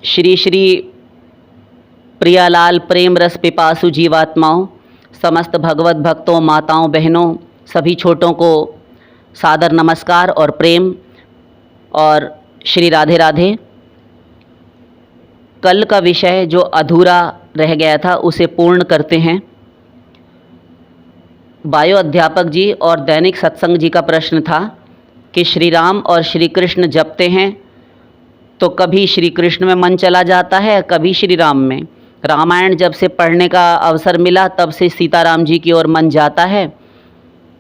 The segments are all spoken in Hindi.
श्री श्री प्रियालाल प्रेम रस पिपासु जीवात्माओं, समस्त भगवत भक्तों, माताओं, बहनों, सभी छोटों को सादर नमस्कार और प्रेम और श्री राधे राधे। कल का विषय जो अधूरा रह गया था उसे पूर्ण करते हैं। बायो अध्यापक जी और दैनिक सत्संग जी का प्रश्न था कि श्री राम और श्री कृष्ण जपते हैं तो कभी श्री कृष्ण में मन चला जाता है, कभी श्री राम में। रामायण जब से पढ़ने का अवसर मिला तब से सीताराम जी की ओर मन जाता है।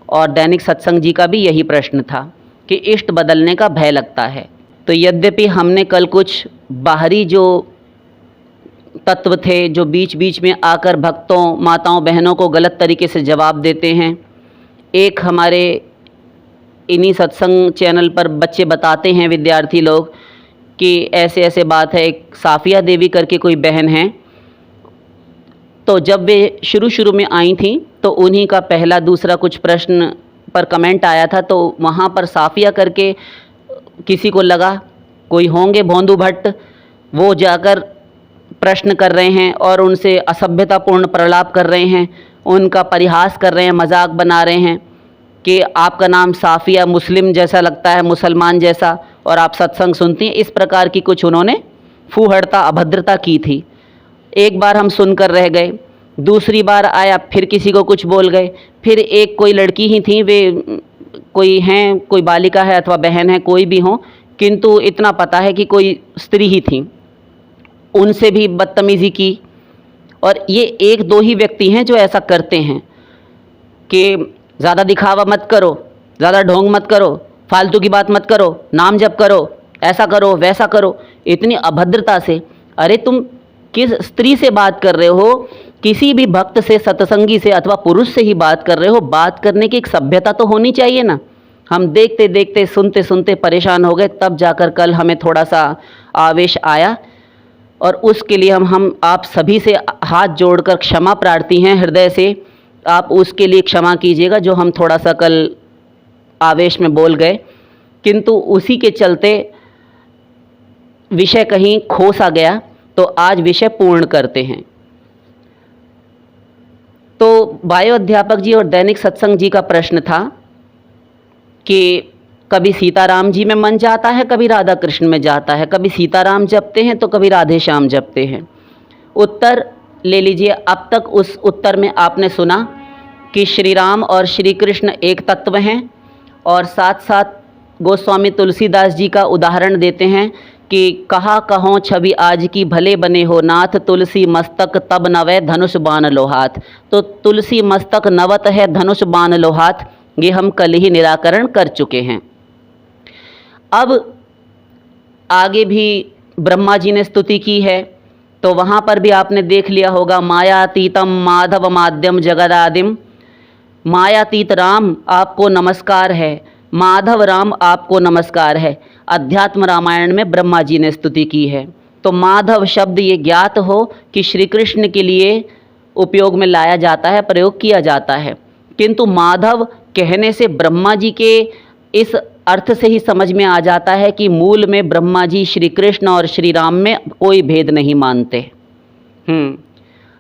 और दैनिक सत्संग जी का भी यही प्रश्न था कि इष्ट बदलने का भय लगता है। तो यद्यपि हमने कल कुछ बाहरी जो तत्व थे जो बीच बीच में आकर भक्तों, माताओं, बहनों को गलत तरीके से जवाब देते हैं, एक हमारे इन्हीं सत्संग चैनल पर बच्चे बताते हैं, विद्यार्थी लोग, कि ऐसे ऐसे बात है। एक साफिया देवी करके कोई बहन है, तो जब वे शुरू में आई थी तो उन्हीं का पहला दूसरा कुछ प्रश्न पर कमेंट आया था। तो वहाँ पर साफिया करके किसी को लगा कोई होंगे भोंदू भट्ट, वो जाकर प्रश्न कर रहे हैं और उनसे असभ्यतापूर्ण प्रलाप कर रहे हैं, उनका परिहास कर रहे हैं, मजाक बना रहे हैं कि आपका नाम साफिया मुस्लिम जैसा लगता है, मुसलमान जैसा, और आप सत्संग सुनती हैं। इस प्रकार की कुछ उन्होंने फूहड़ता, अभद्रता की थी। एक बार हम सुनकर रह गए, दूसरी बार आया फिर किसी को कुछ बोल गए, फिर एक कोई लड़की ही थी, वे कोई हैं, कोई बालिका है अथवा बहन है, कोई भी हो, किंतु इतना पता है कि कोई स्त्री ही थी, उनसे भी बदतमीज़ी की। और ये एक दो ही व्यक्ति हैं जो ऐसा करते हैं कि ज़्यादा दिखावा मत करो, ज़्यादा ढोंग मत करो, फालतू की बात मत करो, नाम जप करो, ऐसा करो, वैसा करो, इतनी अभद्रता से। अरे तुम किस स्त्री से बात कर रहे हो? किसी भी भक्त से, सत्संगी से अथवा पुरुष से ही बात कर रहे हो, बात करने की एक सभ्यता तो होनी चाहिए ना। हम देखते देखते, सुनते सुनते परेशान हो गए, तब जाकर कल हमें थोड़ा सा आवेश आया और उसके लिए हम आप सभी से हाथ जोड़कर क्षमा प्रार्थी हैं हृदय से। आप उसके लिए क्षमा कीजिएगा जो हम थोड़ा सा कल आवेश में बोल गए, किंतु उसी के चलते विषय कहीं खो सा गया। तो आज विषय पूर्ण करते हैं। तो बायो अध्यापक जी और दैनिक सत्संग जी का प्रश्न था कि कभी सीताराम जी में मन जाता है, कभी राधा कृष्ण में जाता है, कभी सीताराम जपते हैं तो कभी राधे श्याम जपते हैं। उत्तर ले लीजिए। अब तक उस उत्तर में आपने सुना कि श्री राम और श्री कृष्ण एक तत्व हैं, और साथ साथ गोस्वामी तुलसीदास जी का उदाहरण देते हैं कि कहा कहो छवि आज की भले बने हो नाथ, तुलसी मस्तक तब नवै धनुष बाण लो हाथ। तो तुलसी मस्तक नवत है, धनुष बाण लो हाथ, ये हम कल ही निराकरण कर चुके हैं। अब आगे भी ब्रह्मा जी ने स्तुति की है, तो वहाँ पर भी आपने देख लिया होगा, मायातीतम माधव माध्यम जगदादिम। मायातीत राम आपको नमस्कार है, माधव राम आपको नमस्कार है। अध्यात्म रामायण में ब्रह्मा जी ने स्तुति की है। तो माधव शब्द ये ज्ञात हो कि श्री कृष्ण के लिए उपयोग में लाया जाता है, प्रयोग किया जाता है, किंतु माधव कहने से ब्रह्मा जी के इस अर्थ से ही समझ में आ जाता है कि मूल में ब्रह्मा जी श्री कृष्ण और श्री राम में कोई भेद नहीं मानते।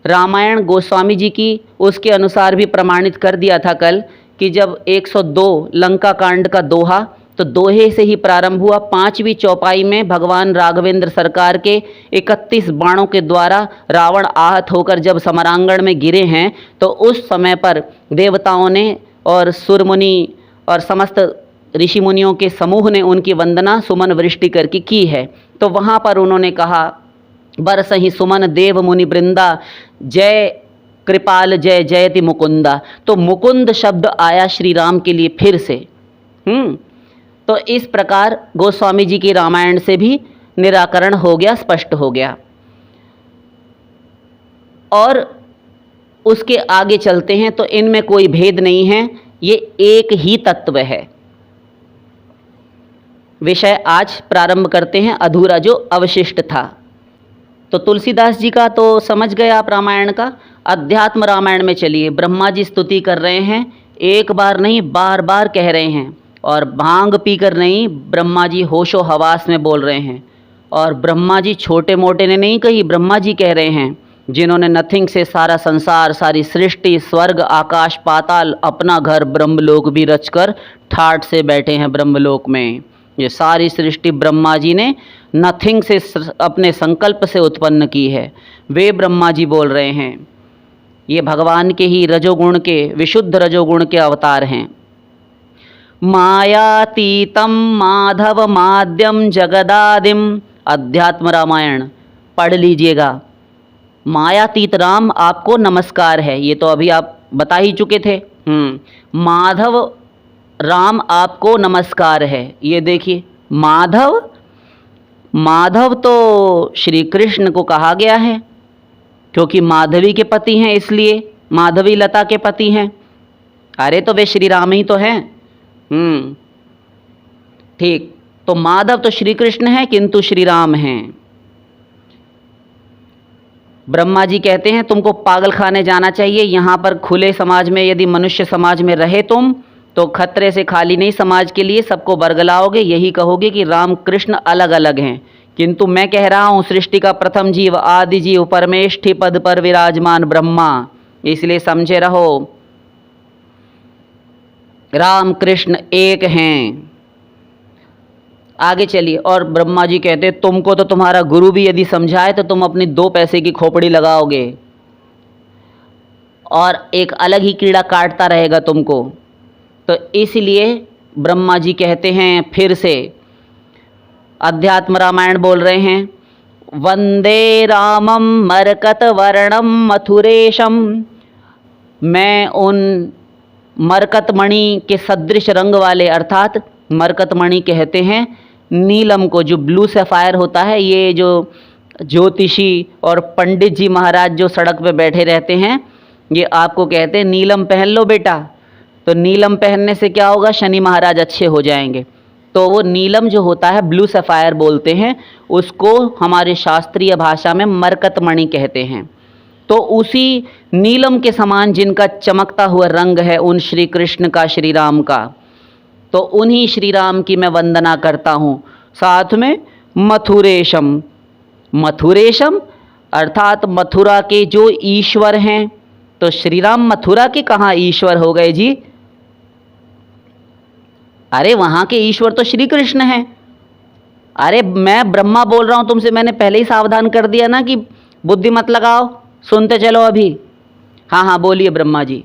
रामायण गोस्वामी जी की उसके अनुसार भी प्रमाणित कर दिया था कल कि जब 102 लंका कांड का दोहा, तो दोहे से ही प्रारंभ हुआ। 5वीं चौपाई में भगवान राघवेंद्र सरकार के 31 बाणों के द्वारा रावण आहत होकर जब समरांगण में गिरे हैं, तो उस समय पर देवताओं ने और सुरमुनि और समस्त ऋषि मुनियों के समूह ने उनकी वंदना सुमन वृष्टि करके की है। तो वहाँ पर उन्होंने कहा, बरसहि सुमन देव मुनि वृंदा, जय कृपाल जय जयति मुकुंदा। तो मुकुंद शब्द आया श्री राम के लिए फिर से। तो इस प्रकार गोस्वामी जी की रामायण से भी निराकरण हो गया, स्पष्ट हो गया। और उसके आगे चलते हैं तो इनमें कोई भेद नहीं है, ये एक ही तत्व है। विषय आज प्रारंभ करते हैं, अधूरा जो अवशिष्ट था। तो तुलसीदास जी का तो समझ गए आप रामायण का। अध्यात्म रामायण में चलिए। ब्रह्मा जी स्तुति कर रहे हैं, एक बार नहीं बार बार कह रहे हैं, और भांग पीकर नहीं, ब्रह्मा जी होशो हवास में बोल रहे हैं। और ब्रह्मा जी छोटे मोटे ने नहीं कही, ब्रह्मा जी कह रहे हैं, जिन्होंने नथिंग से सारा संसार, सारी सृष्टि, स्वर्ग, आकाश, पाताल, अपना घर ब्रह्मलोक भी रचकर ठाठ से बैठे हैं ब्रह्मलोक में। ये सारी सृष्टि ब्रह्मा जी ने नथिंग से अपने संकल्प से उत्पन्न की है। वे ब्रह्मा जी बोल रहे हैं। ये भगवान के ही रजोगुण के, विशुद्ध रजोगुण के अवतार हैं। मायातीतम माधव माद्यम जगदादिम, अध्यात्म रामायण पढ़ लीजिएगा। मायातीत राम आपको नमस्कार है, ये तो अभी आप बता ही चुके थे। माधव राम आपको नमस्कार है। ये देखिए, माधव, माधव तो श्री कृष्ण को कहा गया है, क्योंकि माधवी के पति हैं, इसलिए माधवी लता के पति हैं। अरे तो वे श्री राम ही तो हैं। ठीक, तो माधव तो श्री कृष्ण हैं, किंतु श्री राम हैं। ब्रह्मा जी कहते हैं तुमको पागल खाने जाना चाहिए। यहाँ पर खुले समाज में, यदि मनुष्य समाज में रहे तुम, तो खतरे से खाली नहीं, समाज के लिए सबको बरगलाओगे, यही कहोगे कि राम कृष्ण अलग अलग हैं। किंतु मैं कह रहा हूँ, सृष्टि का प्रथम जीव, आदि जीव, परमेष्ठि पद पर विराजमान ब्रह्मा, इसलिए समझे रहो, राम कृष्ण एक हैं। आगे चलिए। और ब्रह्मा जी कहते तुमको तो तुम्हारा गुरु भी यदि समझाए तो तुम अपनी 2 पैसे की खोपड़ी लगाओगे और एक अलग ही कीड़ा काटता रहेगा तुमको। तो इसलिए ब्रह्मा जी कहते हैं, फिर से अध्यात्म रामायण बोल रहे हैं, वंदे रामम मरकत वर्णम मथुरेशम। मैं उन मरकतमणि के सदृश रंग वाले, अर्थात मरकतमणि कहते हैं नीलम को, जो ब्लू सफ़ायर होता है। ये जो ज्योतिषी और पंडित जी महाराज जो सड़क पे बैठे रहते हैं, ये आपको कहते हैं नीलम पहन लो बेटा। तो नीलम पहनने से क्या होगा, शनि महाराज अच्छे हो जाएंगे। तो वो नीलम जो होता है, ब्लू सफ़ायर बोलते हैं उसको, हमारे शास्त्रीय भाषा में मरकतमणि कहते हैं। तो उसी नीलम के समान जिनका चमकता हुआ रंग है उन श्री कृष्ण का, श्री राम का, तो उन्हीं श्री राम की मैं वंदना करता हूँ। साथ में मथुरेशम, मथुरेशम अर्थात मथुरा के जो ईश्वर हैं। तो श्री राम मथुरा के कहाँ ईश्वर हो गए जी? अरे वहाँ के ईश्वर तो श्री कृष्ण हैं। अरे मैं ब्रह्मा बोल रहा हूँ तुमसे, मैंने पहले ही सावधान कर दिया ना कि बुद्धि मत लगाओ, सुनते चलो अभी। हाँ हाँ बोलिए ब्रह्मा जी।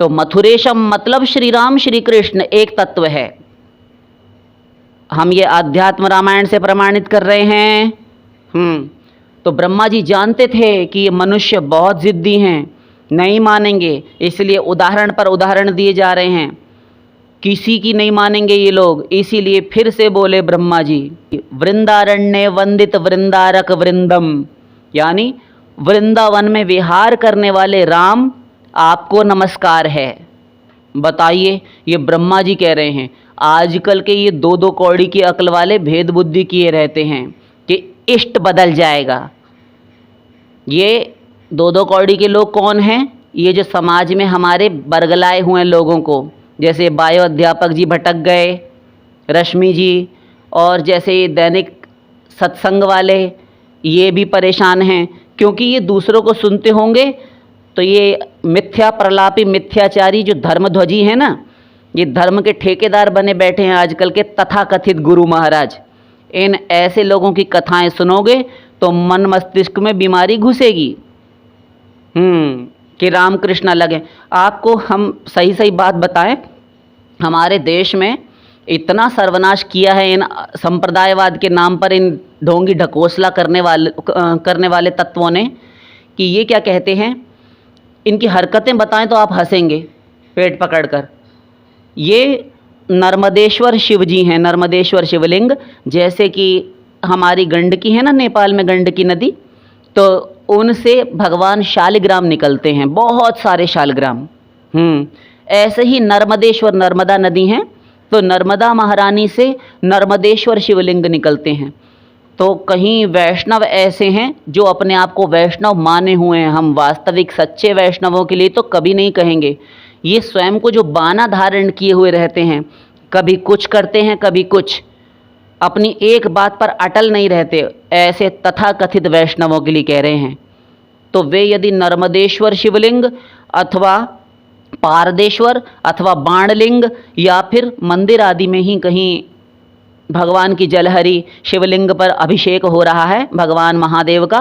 तो मथुरेशम मतलब श्री राम श्री कृष्ण एक तत्व है। हम ये आध्यात्म रामायण से प्रमाणित कर रहे हैं। तो ब्रह्मा जी जानते थे कि ये मनुष्य बहुत जिद्दी हैं, नहीं मानेंगे, इसलिए उदाहरण पर उदाहरण दिए जा रहे हैं, किसी की नहीं मानेंगे ये लोग। इसीलिए फिर से बोले ब्रह्मा जी, वृंदारण्य वंदित वृंदारक वृंदम, यानी वृंदावन में विहार करने वाले राम आपको नमस्कार है। बताइए, ये ब्रह्मा जी कह रहे हैं। आजकल के ये 2-2 कौड़ी की अक्ल वाले भेद बुद्धि किए रहते हैं कि इष्ट बदल जाएगा। ये 2-2 कौड़ी के लोग कौन हैं? ये जो समाज में हमारे बरगलाए हुए लोगों को, जैसे बायो अध्यापक जी भटक गए, रश्मि जी, और जैसे ये दैनिक सत्संग वाले, ये भी परेशान हैं, क्योंकि ये दूसरों को सुनते होंगे तो ये मिथ्या प्रलापी मिथ्याचारी जो धर्मध्वजी हैं ना, ये धर्म के ठेकेदार बने बैठे हैं आजकल के तथाकथित गुरु महाराज। इन ऐसे लोगों की कथाएं सुनोगे तो मन मस्तिष्क में बीमारी घुसेगी कि रामकृष्ण अलग हैं। आपको हम सही सही बात बताएं, हमारे देश में इतना सर्वनाश किया है इन संप्रदायवाद के नाम पर, इन ढोंगी ढकोसला करने वाले तत्वों ने, कि ये क्या कहते हैं, इनकी हरकतें बताएं तो आप हंसेंगे पेट पकड़कर। ये नर्मदेश्वर शिव जी हैं, नर्मदेश्वर शिवलिंग। जैसे कि हमारी गंडकी है ना, नेपाल में गंडकी नदी, तो उनसे भगवान शालिग्राम निकलते हैं, बहुत सारे शालिग्राम। ऐसे ही नर्मदेश्वर, नर्मदा नदी हैं, तो नर्मदा महारानी से नर्मदेश्वर शिवलिंग निकलते हैं। तो कहीं वैष्णव ऐसे हैं जो अपने आप को वैष्णव माने हुए हैं। हम वास्तविक सच्चे वैष्णवों के लिए तो कभी नहीं कहेंगे। ये स्वयं को जो बाना धारण किए हुए रहते हैं, कभी कुछ करते हैं कभी कुछ, अपनी एक बात पर अटल नहीं रहते, ऐसे तथाकथित वैष्णवों के लिए कह रहे हैं। तो वे यदि नर्मदेश्वर शिवलिंग अथवा पारदेश्वर अथवा बाणलिंग या फिर मंदिर आदि में ही कहीं भगवान की जलहरी शिवलिंग पर अभिषेक हो रहा है भगवान महादेव का,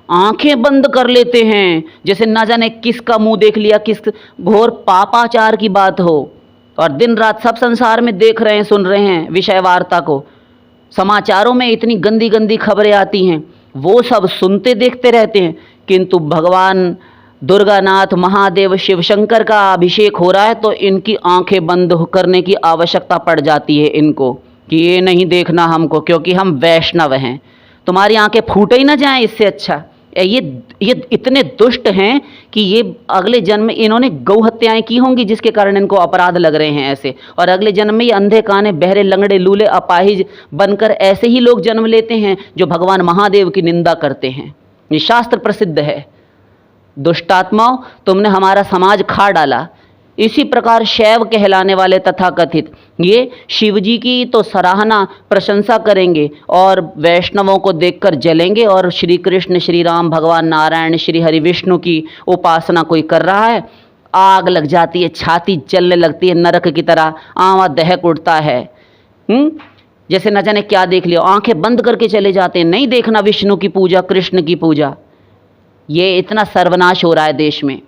आंखें बंद कर लेते हैं, जैसे ना जाने किसका मुंह देख लिया, किस घोर पापाचार की बात हो, और दिन रात सब संसार में देख रहे हैं, सुन रहे हैं विषय वार्ता को, समाचारों में इतनी गंदी गंदी खबरें आती हैं, वो सब सुनते देखते रहते हैं। किंतु भगवान दुर्गानाथ महादेव शिव शंकर का अभिषेक हो रहा है तो इनकी आंखें बंद करने की आवश्यकता पड़ जाती है इनको, कि ये नहीं देखना हमको, क्योंकि हम वैष्णव हैं। तुम्हारी आंखें फूट ही ना जाएं, इससे अच्छा। ये इतने दुष्ट हैं कि ये अगले जन्म में इन्होंने गौ हत्याएं की होंगी जिसके कारण इनको अपराध लग रहे हैं ऐसे, और अगले जन्म में ये अंधे काने बहरे लंगड़े लूले अपाहिज बनकर ऐसे ही लोग जन्म लेते हैं जो भगवान महादेव की निंदा करते हैं। ये शास्त्र प्रसिद्ध है। दुष्टात्माओं, तुमने हमारा समाज खा डाला। इसी प्रकार शैव कहलाने वाले तथाकथित ये शिवजी की तो सराहना प्रशंसा करेंगे और वैष्णवों को देखकर जलेंगे, और श्री कृष्ण श्री राम भगवान नारायण श्री हरि विष्णु की उपासना कोई कर रहा है, आग लग जाती है, छाती जलने लगती है, नरक की तरह आंवा दहक उठता है। जैसे न जाने क्या देख लिया, आंखें बंद करके चले जाते हैं, नहीं देखना विष्णु की पूजा, कृष्ण की पूजा। ये इतना सर्वनाश हो रहा है देश में।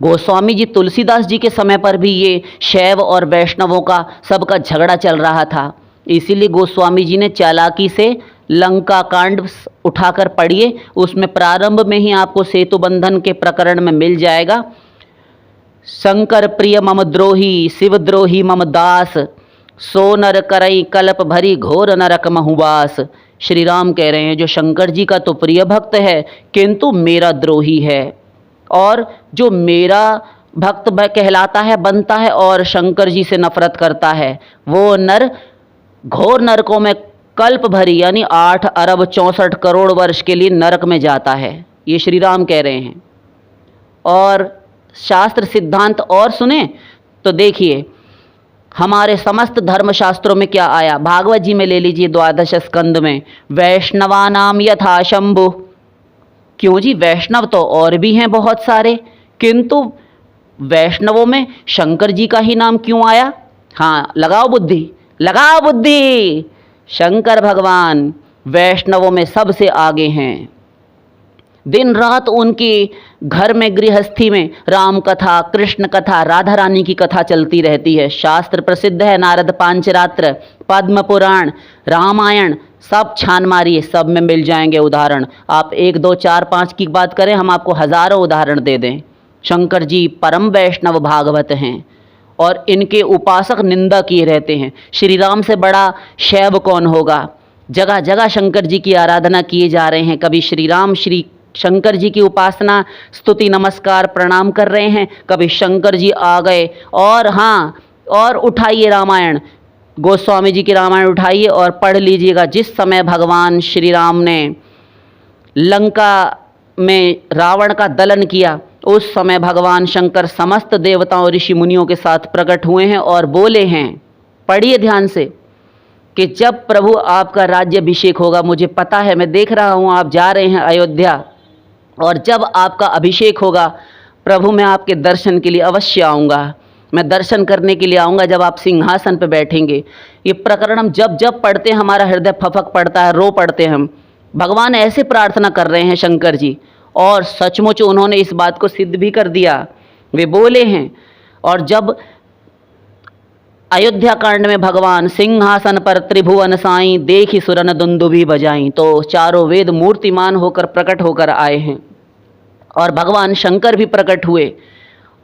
गोस्वामी जी तुलसीदास जी के समय पर भी ये शैव और वैष्णवों का सबका झगड़ा चल रहा था, इसीलिए गोस्वामी जी ने चालाकी से लंका कांड उठाकर पढ़िए, उसमें प्रारंभ में ही आपको सेतु बंधन के प्रकरण में मिल जाएगा। शंकर प्रिय मम द्रोही शिव द्रोही मम दास, सो नर करई कल्प भरी घोर नरक महुवास। श्री राम कह रहे हैं जो शंकर जी का तो प्रिय भक्त है किंतु मेरा द्रोही है, और जो मेरा भक्त कहलाता है बनता है और शंकर जी से नफरत करता है, वो नर घोर नरकों में कल्प भरी यानी 8 अरब 64 करोड़ वर्ष के लिए नरक में जाता है। ये श्री राम कह रहे हैं। और शास्त्र सिद्धांत और सुने तो देखिए हमारे समस्त धर्मशास्त्रों में क्या आया। भागवत जी में ले लीजिए 12 स्कंद में, वैष्णवानाम यथा शंभु। क्यों जी, वैष्णव तो और भी हैं बहुत सारे, किंतु वैष्णवों में शंकर जी का ही नाम क्यों आया? हाँ, लगाओ बुद्धि, लगाओ बुद्धि। शंकर भगवान वैष्णवों में सबसे आगे हैं। दिन रात उनकी घर में गृहस्थी में राम कथा, कृष्ण कथा, राधा रानी की कथा चलती रहती है। शास्त्र प्रसिद्ध है, नारद पांचरात्र, पद्म पुराण, रामायण, सब छान मारिए, सब में मिल जाएंगे उदाहरण। आप 1 2 4 5 की बात करें, हम आपको हजारों उदाहरण दे दें। शंकर जी परम वैष्णव भागवत हैं और इनके उपासक निंदा किए रहते हैं। श्री राम से बड़ा शैव कौन होगा? जगह जगह शंकर जी की आराधना किए जा रहे हैं। कभी श्री राम श्री शंकर जी की उपासना, स्तुति, नमस्कार, प्रणाम कर रहे हैं, कभी शंकर जी आ गए। और हाँ, और उठाइए रामायण, गोस्वामी जी की रामायण उठाइए और पढ़ लीजिएगा। जिस समय भगवान श्री राम ने लंका में रावण का दलन किया, उस समय भगवान शंकर समस्त देवताओं ऋषि मुनियों के साथ प्रकट हुए हैं और बोले हैं, पढ़िए ध्यान से, कि जब प्रभु आपका राज्याभिषेक होगा, मुझे पता है, मैं देख रहा हूँ आप जा रहे हैं अयोध्या, और जब आपका अभिषेक होगा प्रभु, मैं आपके दर्शन के लिए अवश्य आऊँगा। मैं दर्शन करने के लिए आऊँगा जब आप सिंहासन पर बैठेंगे। ये प्रकरण हम जब जब पढ़ते हैं हमारा हृदय फफक पड़ता है, रो पड़ते हैं हम। भगवान ऐसे प्रार्थना कर रहे हैं शंकर जी, और सचमुच उन्होंने इस बात को सिद्ध भी कर दिया। वे बोले हैं। और जब अयोध्या कांड में भगवान सिंहासन पर त्रिभुवन साई देखी सुरन दुंदुभी बजाई, तो चारों वेद मूर्तिमान होकर प्रकट होकर आए हैं। और भगवान शंकर भी प्रकट हुए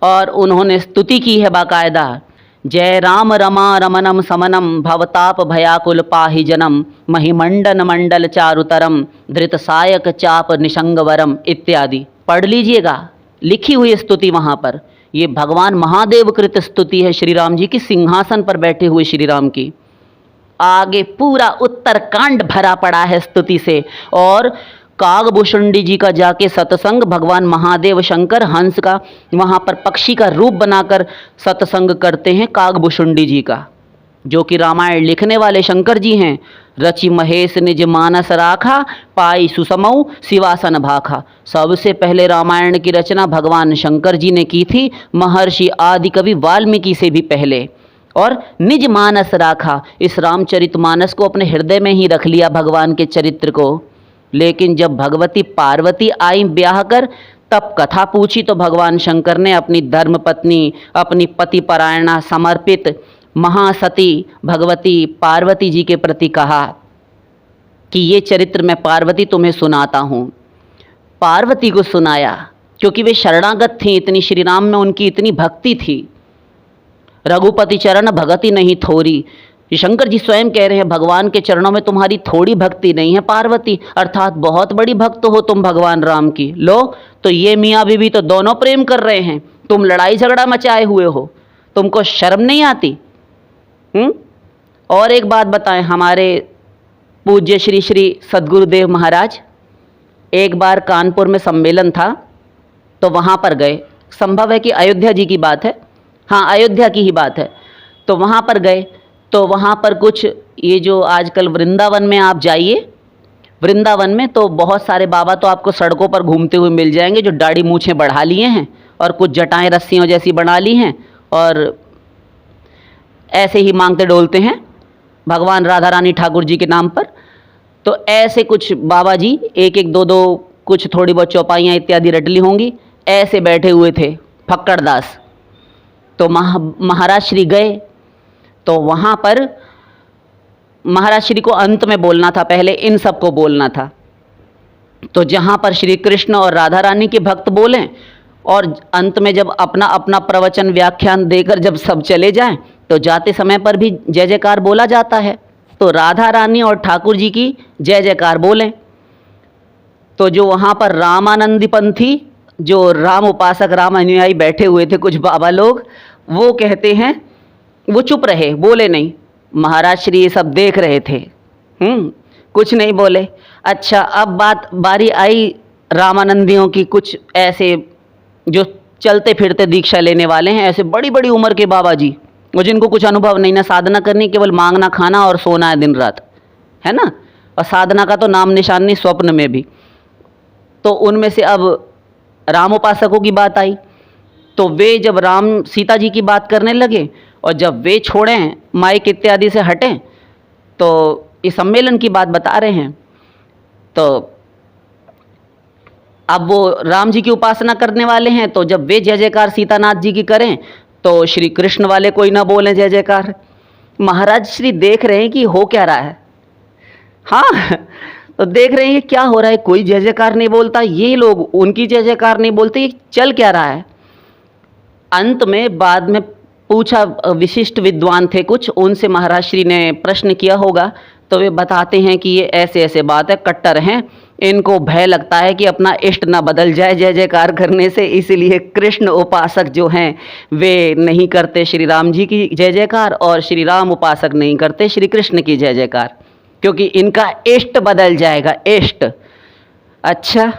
और उन्होंने स्तुति की है बाकायदा। जय राम रमा रमनम समनम भवताप भयाकुल पाहि जनम महिमंडन मंडल चारुतरम धृत सायक चाप निशंगवरम इत्यादि पढ़ लीजिएगा, लिखी हुई स्तुति वहाँ पर। ये भगवान महादेव कृत स्तुति है श्री राम जी की, सिंहासन पर बैठे हुए श्री राम की। आगे पूरा उत्तरकांड भरा पड़ा है स्तुति से। और कागभूषुंडी जी का जाके सत्संग, भगवान महादेव शंकर हंस का वहाँ पर पक्षी का रूप बनाकर सत्संग करते हैं कागभूषुंडी जी का। जो कि रामायण लिखने वाले शंकर जी हैं। रचि महेश निज मानस राखा, पाई सुसमऊ शिवासन भाखा। सबसे पहले रामायण की रचना भगवान शंकर जी ने की थी, महर्षि आदि कवि वाल्मीकि से भी पहले। और निज मानस राखा, इस रामचरितमानस को अपने हृदय में ही रख लिया, भगवान के चरित्र को। लेकिन जब भगवती पार्वती आई ब्याह कर, तब कथा पूछी तो भगवान शंकर ने अपनी धर्म पत्नी, अपनी पति परायणा समर्पित महासती भगवती पार्वती जी के प्रति कहा कि ये चरित्र मैं पार्वती तुम्हें सुनाता हूँ। पार्वती को सुनाया, क्योंकि वे शरणागत थीं, इतनी श्री राम में उनकी इतनी भक्ति थी। रघुपति चरण भगति नहीं थोरी, शंकर जी स्वयं कह रहे हैं भगवान के चरणों में तुम्हारी थोड़ी भक्ति नहीं है पार्वती, अर्थात बहुत बड़ी भक्त हो तुम भगवान राम की। लो, तो ये मियाँ बीवी तो दोनों प्रेम कर रहे हैं, तुम लड़ाई झगड़ा मचाए हुए हो, तुमको शर्म नहीं आती? और एक बात बताएं, हमारे पूज्य श्री श्री सद्गुरुदेव महाराज एक बार कानपुर में सम्मेलन था, तो वहाँ पर गए। संभव है कि अयोध्या जी की बात है, हाँ अयोध्या की ही बात है। तो वहाँ पर गए, तो वहाँ पर कुछ ये जो आजकल वृंदावन में आप जाइए, वृंदावन में तो बहुत सारे बाबा तो आपको सड़कों पर घूमते हुए मिल जाएंगे, जो दाढ़ी मूछें बढ़ा लिए हैं और कुछ जटाएं रस्सियों जैसी बना ली हैं और ऐसे ही मांगते डोलते हैं भगवान राधा रानी ठाकुर जी के नाम पर। तो ऐसे कुछ बाबा जी एक एक दो दो कुछ थोड़ी बहुत चौपाइयाँ इत्यादि रट ली होंगी, ऐसे बैठे हुए थे फक्कड़ दास। तो महाराज श्री गए, तो वहाँ पर महाराज श्री को अंत में बोलना था, पहले इन सबको बोलना था। तो जहाँ पर श्री कृष्ण और राधा रानी के भक्त बोलें और अंत में जब अपना अपना प्रवचन व्याख्यान देकर जब सब चले जाएं, तो जाते समय पर भी जय जयकार बोला जाता है। तो राधा रानी और ठाकुर जी की जय जयकार बोलें। तो जो वहाँ पर रामानंदी पंथी, जो राम उपासक राम अनुयायी बैठे हुए थे कुछ बाबा लोग, वो कहते हैं, वो चुप रहे, बोले नहीं। महाराज श्री ये सब देख रहे थे, कुछ नहीं बोले। अच्छा, अब बारी आई रामानंदियों की। कुछ ऐसे जो चलते फिरते दीक्षा लेने वाले हैं, ऐसे बड़ी बड़ी उम्र के बाबा जी, वो जिनको कुछ अनुभव नहीं, ना साधना करनी, केवल मांगना खाना और सोना है दिन रात, है ना, और साधना का तो नाम निशान नहीं स्वप्न में भी। तो उनमें से अब राम उपासकों की बात आई, तो वे जब राम सीता जी की बात करने लगे और जब वे छोड़ें माइक इत्यादि से हटें, तो इस सम्मेलन की बात बता रहे हैं। तो अब वो राम जी की उपासना करने वाले हैं, तो जब वे जय जयकार सीतानाथ जी की करें, तो श्री कृष्ण वाले कोई ना बोलें जय जयकार। महाराज श्री देख रहे हैं कि हो क्या रहा है, हाँ, तो देख रहे हैं क्या हो रहा है, कोई जय जयकार नहीं बोलता, ये लोग उनकी जय जयकार नहीं बोलते, ये चल क्या रहा है। अंत में बाद में पूछा, विशिष्ट विद्वान थे कुछ, उनसे महाराज श्री ने प्रश्न किया होगा, तो वे बताते हैं कि ये ऐसे ऐसे बात है, कट्टर हैं, इनको भय लगता है कि अपना इष्ट ना बदल जाए जय जयकार करने से, इसलिए कृष्ण उपासक जो हैं वे नहीं करते श्री राम जी की जय जयकार, और श्री राम उपासक नहीं करते श्री कृष्ण की जय जयकार, क्योंकि इनका इष्ट बदल जाएगा, इष्ट। अच्छा,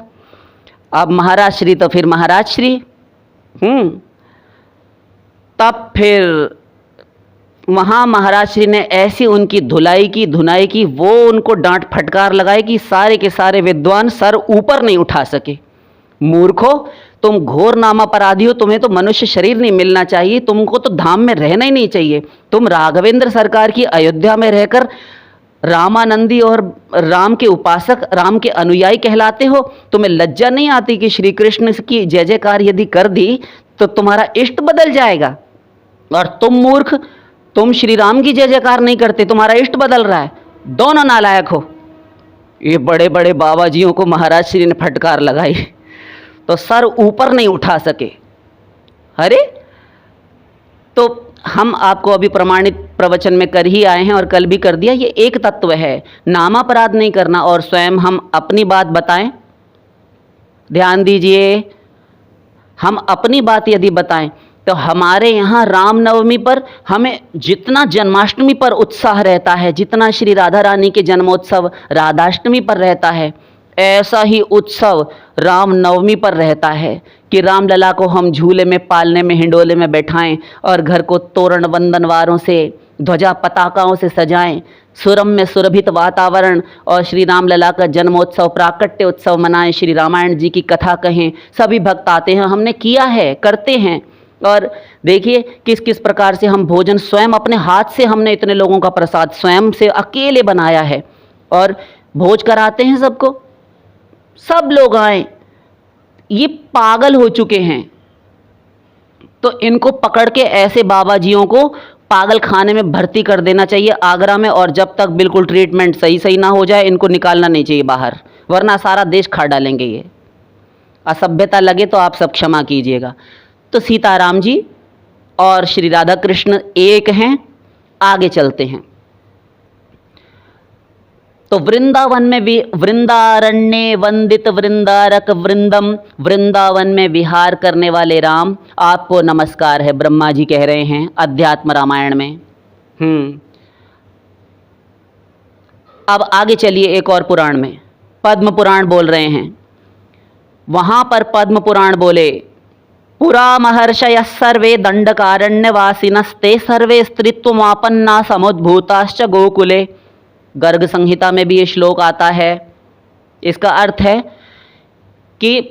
अब महाराज श्री तो फिर महाराज श्री, तब फिर वहाँ महाराज श्री ने ऐसी उनकी धुलाई की धुनाई की, वो उनको डांट फटकार लगाई कि सारे के सारे विद्वान सर ऊपर नहीं उठा सके। मूर्खो, तुम घोर नाम अपराधी हो, तुम्हें तो मनुष्य शरीर नहीं मिलना चाहिए, तुमको तो धाम में रहना ही नहीं चाहिए। तुम राघवेंद्र सरकार की अयोध्या में रहकर रामानंदी और राम के उपासक, राम के अनुयायी कहलाते हो। तुम्हें लज्जा नहीं आती कि श्री कृष्ण की जय जयकार यदि कर दी तो तुम्हारा इष्ट बदल जाएगा? और तुम मूर्ख, तुम श्री राम की जय जयकार नहीं करते, तुम्हारा इष्ट बदल रहा है। दोनों नालायक हो। ये बड़े बड़े बाबा जियों को महाराज श्री ने फटकार लगाई तो सर ऊपर नहीं उठा सके। अरे, तो हम आपको अभी प्रमाणित प्रवचन में कर ही आए हैं और कल भी कर दिया। ये एक तत्व है, नामापराध नहीं करना और स्वयं हम अपनी बात बताएं। ध्यान दीजिए, हम अपनी बात यदि बताएं तो हमारे यहाँ रामनवमी पर हमें जितना जन्माष्टमी पर उत्साह रहता है, जितना श्री राधा रानी के जन्मोत्सव राधाष्टमी पर रहता है, ऐसा ही उत्सव रामनवमी पर रहता है कि रामलला को हम झूले में, पालने में, हिंडोले में बैठाएं और घर को तोरण बंधनवारों से ध्वजा पताकाओं से सजाएं, सुरम में सुरभित वातावरण और श्री राम लला का जन्मोत्सव प्राकट्य उत्सव मनाएं, श्री रामायण जी की कथा कहें। सभी भक्त आते हैं, हमने किया है, करते हैं। और देखिए किस किस प्रकार से हम भोजन स्वयं अपने हाथ से, हमने इतने लोगों का प्रसाद स्वयं से अकेले बनाया है और भोज कराते हैं सबको, सब लोग आए। ये पागल हो चुके हैं, तो इनको पकड़ के ऐसे बाबा जियों को पागल खाने में भर्ती कर देना चाहिए आगरा में, और जब तक बिल्कुल ट्रीटमेंट सही ना हो जाए इनको निकालना नहीं चाहिए बाहर, वरना सारा देश खा डालेंगे ये। असभ्यता लगे तो आप सब क्षमा कीजिएगा। तो सीताराम जी और श्री राधा कृष्ण एक हैं। आगे चलते हैं तो वृंदावन में भी वृंदारण्य वंदित वृंदारक वृंदम, वृंदावन में विहार करने वाले राम आपको नमस्कार है, ब्रह्मा जी कह रहे हैं अध्यात्म रामायण में। अब आगे चलिए एक और पुराण में, पद्म पुराण बोल रहे हैं। वहां पर पद्म पुराण बोले, पुरा महर्षय सर्वे दंडकारण्यवासिनस्ते सर्वे स्त्रीत्वमापन्ना समुद्भूताश्च गोकुले। गर्ग संहिता में भी ये श्लोक आता है। इसका अर्थ है कि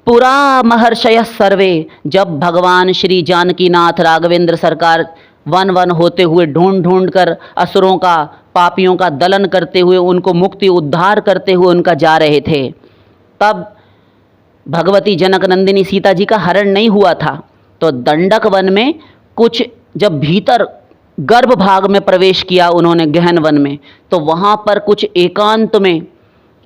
पुरा महर्षय सर्वे, जब भगवान श्री जानकीनाथ राघवेंद्र सरकार वन वन होते हुए ढूंढ ढूंढ कर असुरों का, पापियों का दलन करते हुए, उनको मुक्ति उद्धार करते हुए उनका जा रहे थे, तब भगवती जनक नंदिनी सीता जी का हरण नहीं हुआ था। तो दंडक वन में कुछ जब भीतर गर्भ भाग में प्रवेश किया उन्होंने, गहन वन में, तो वहाँ पर कुछ एकांत में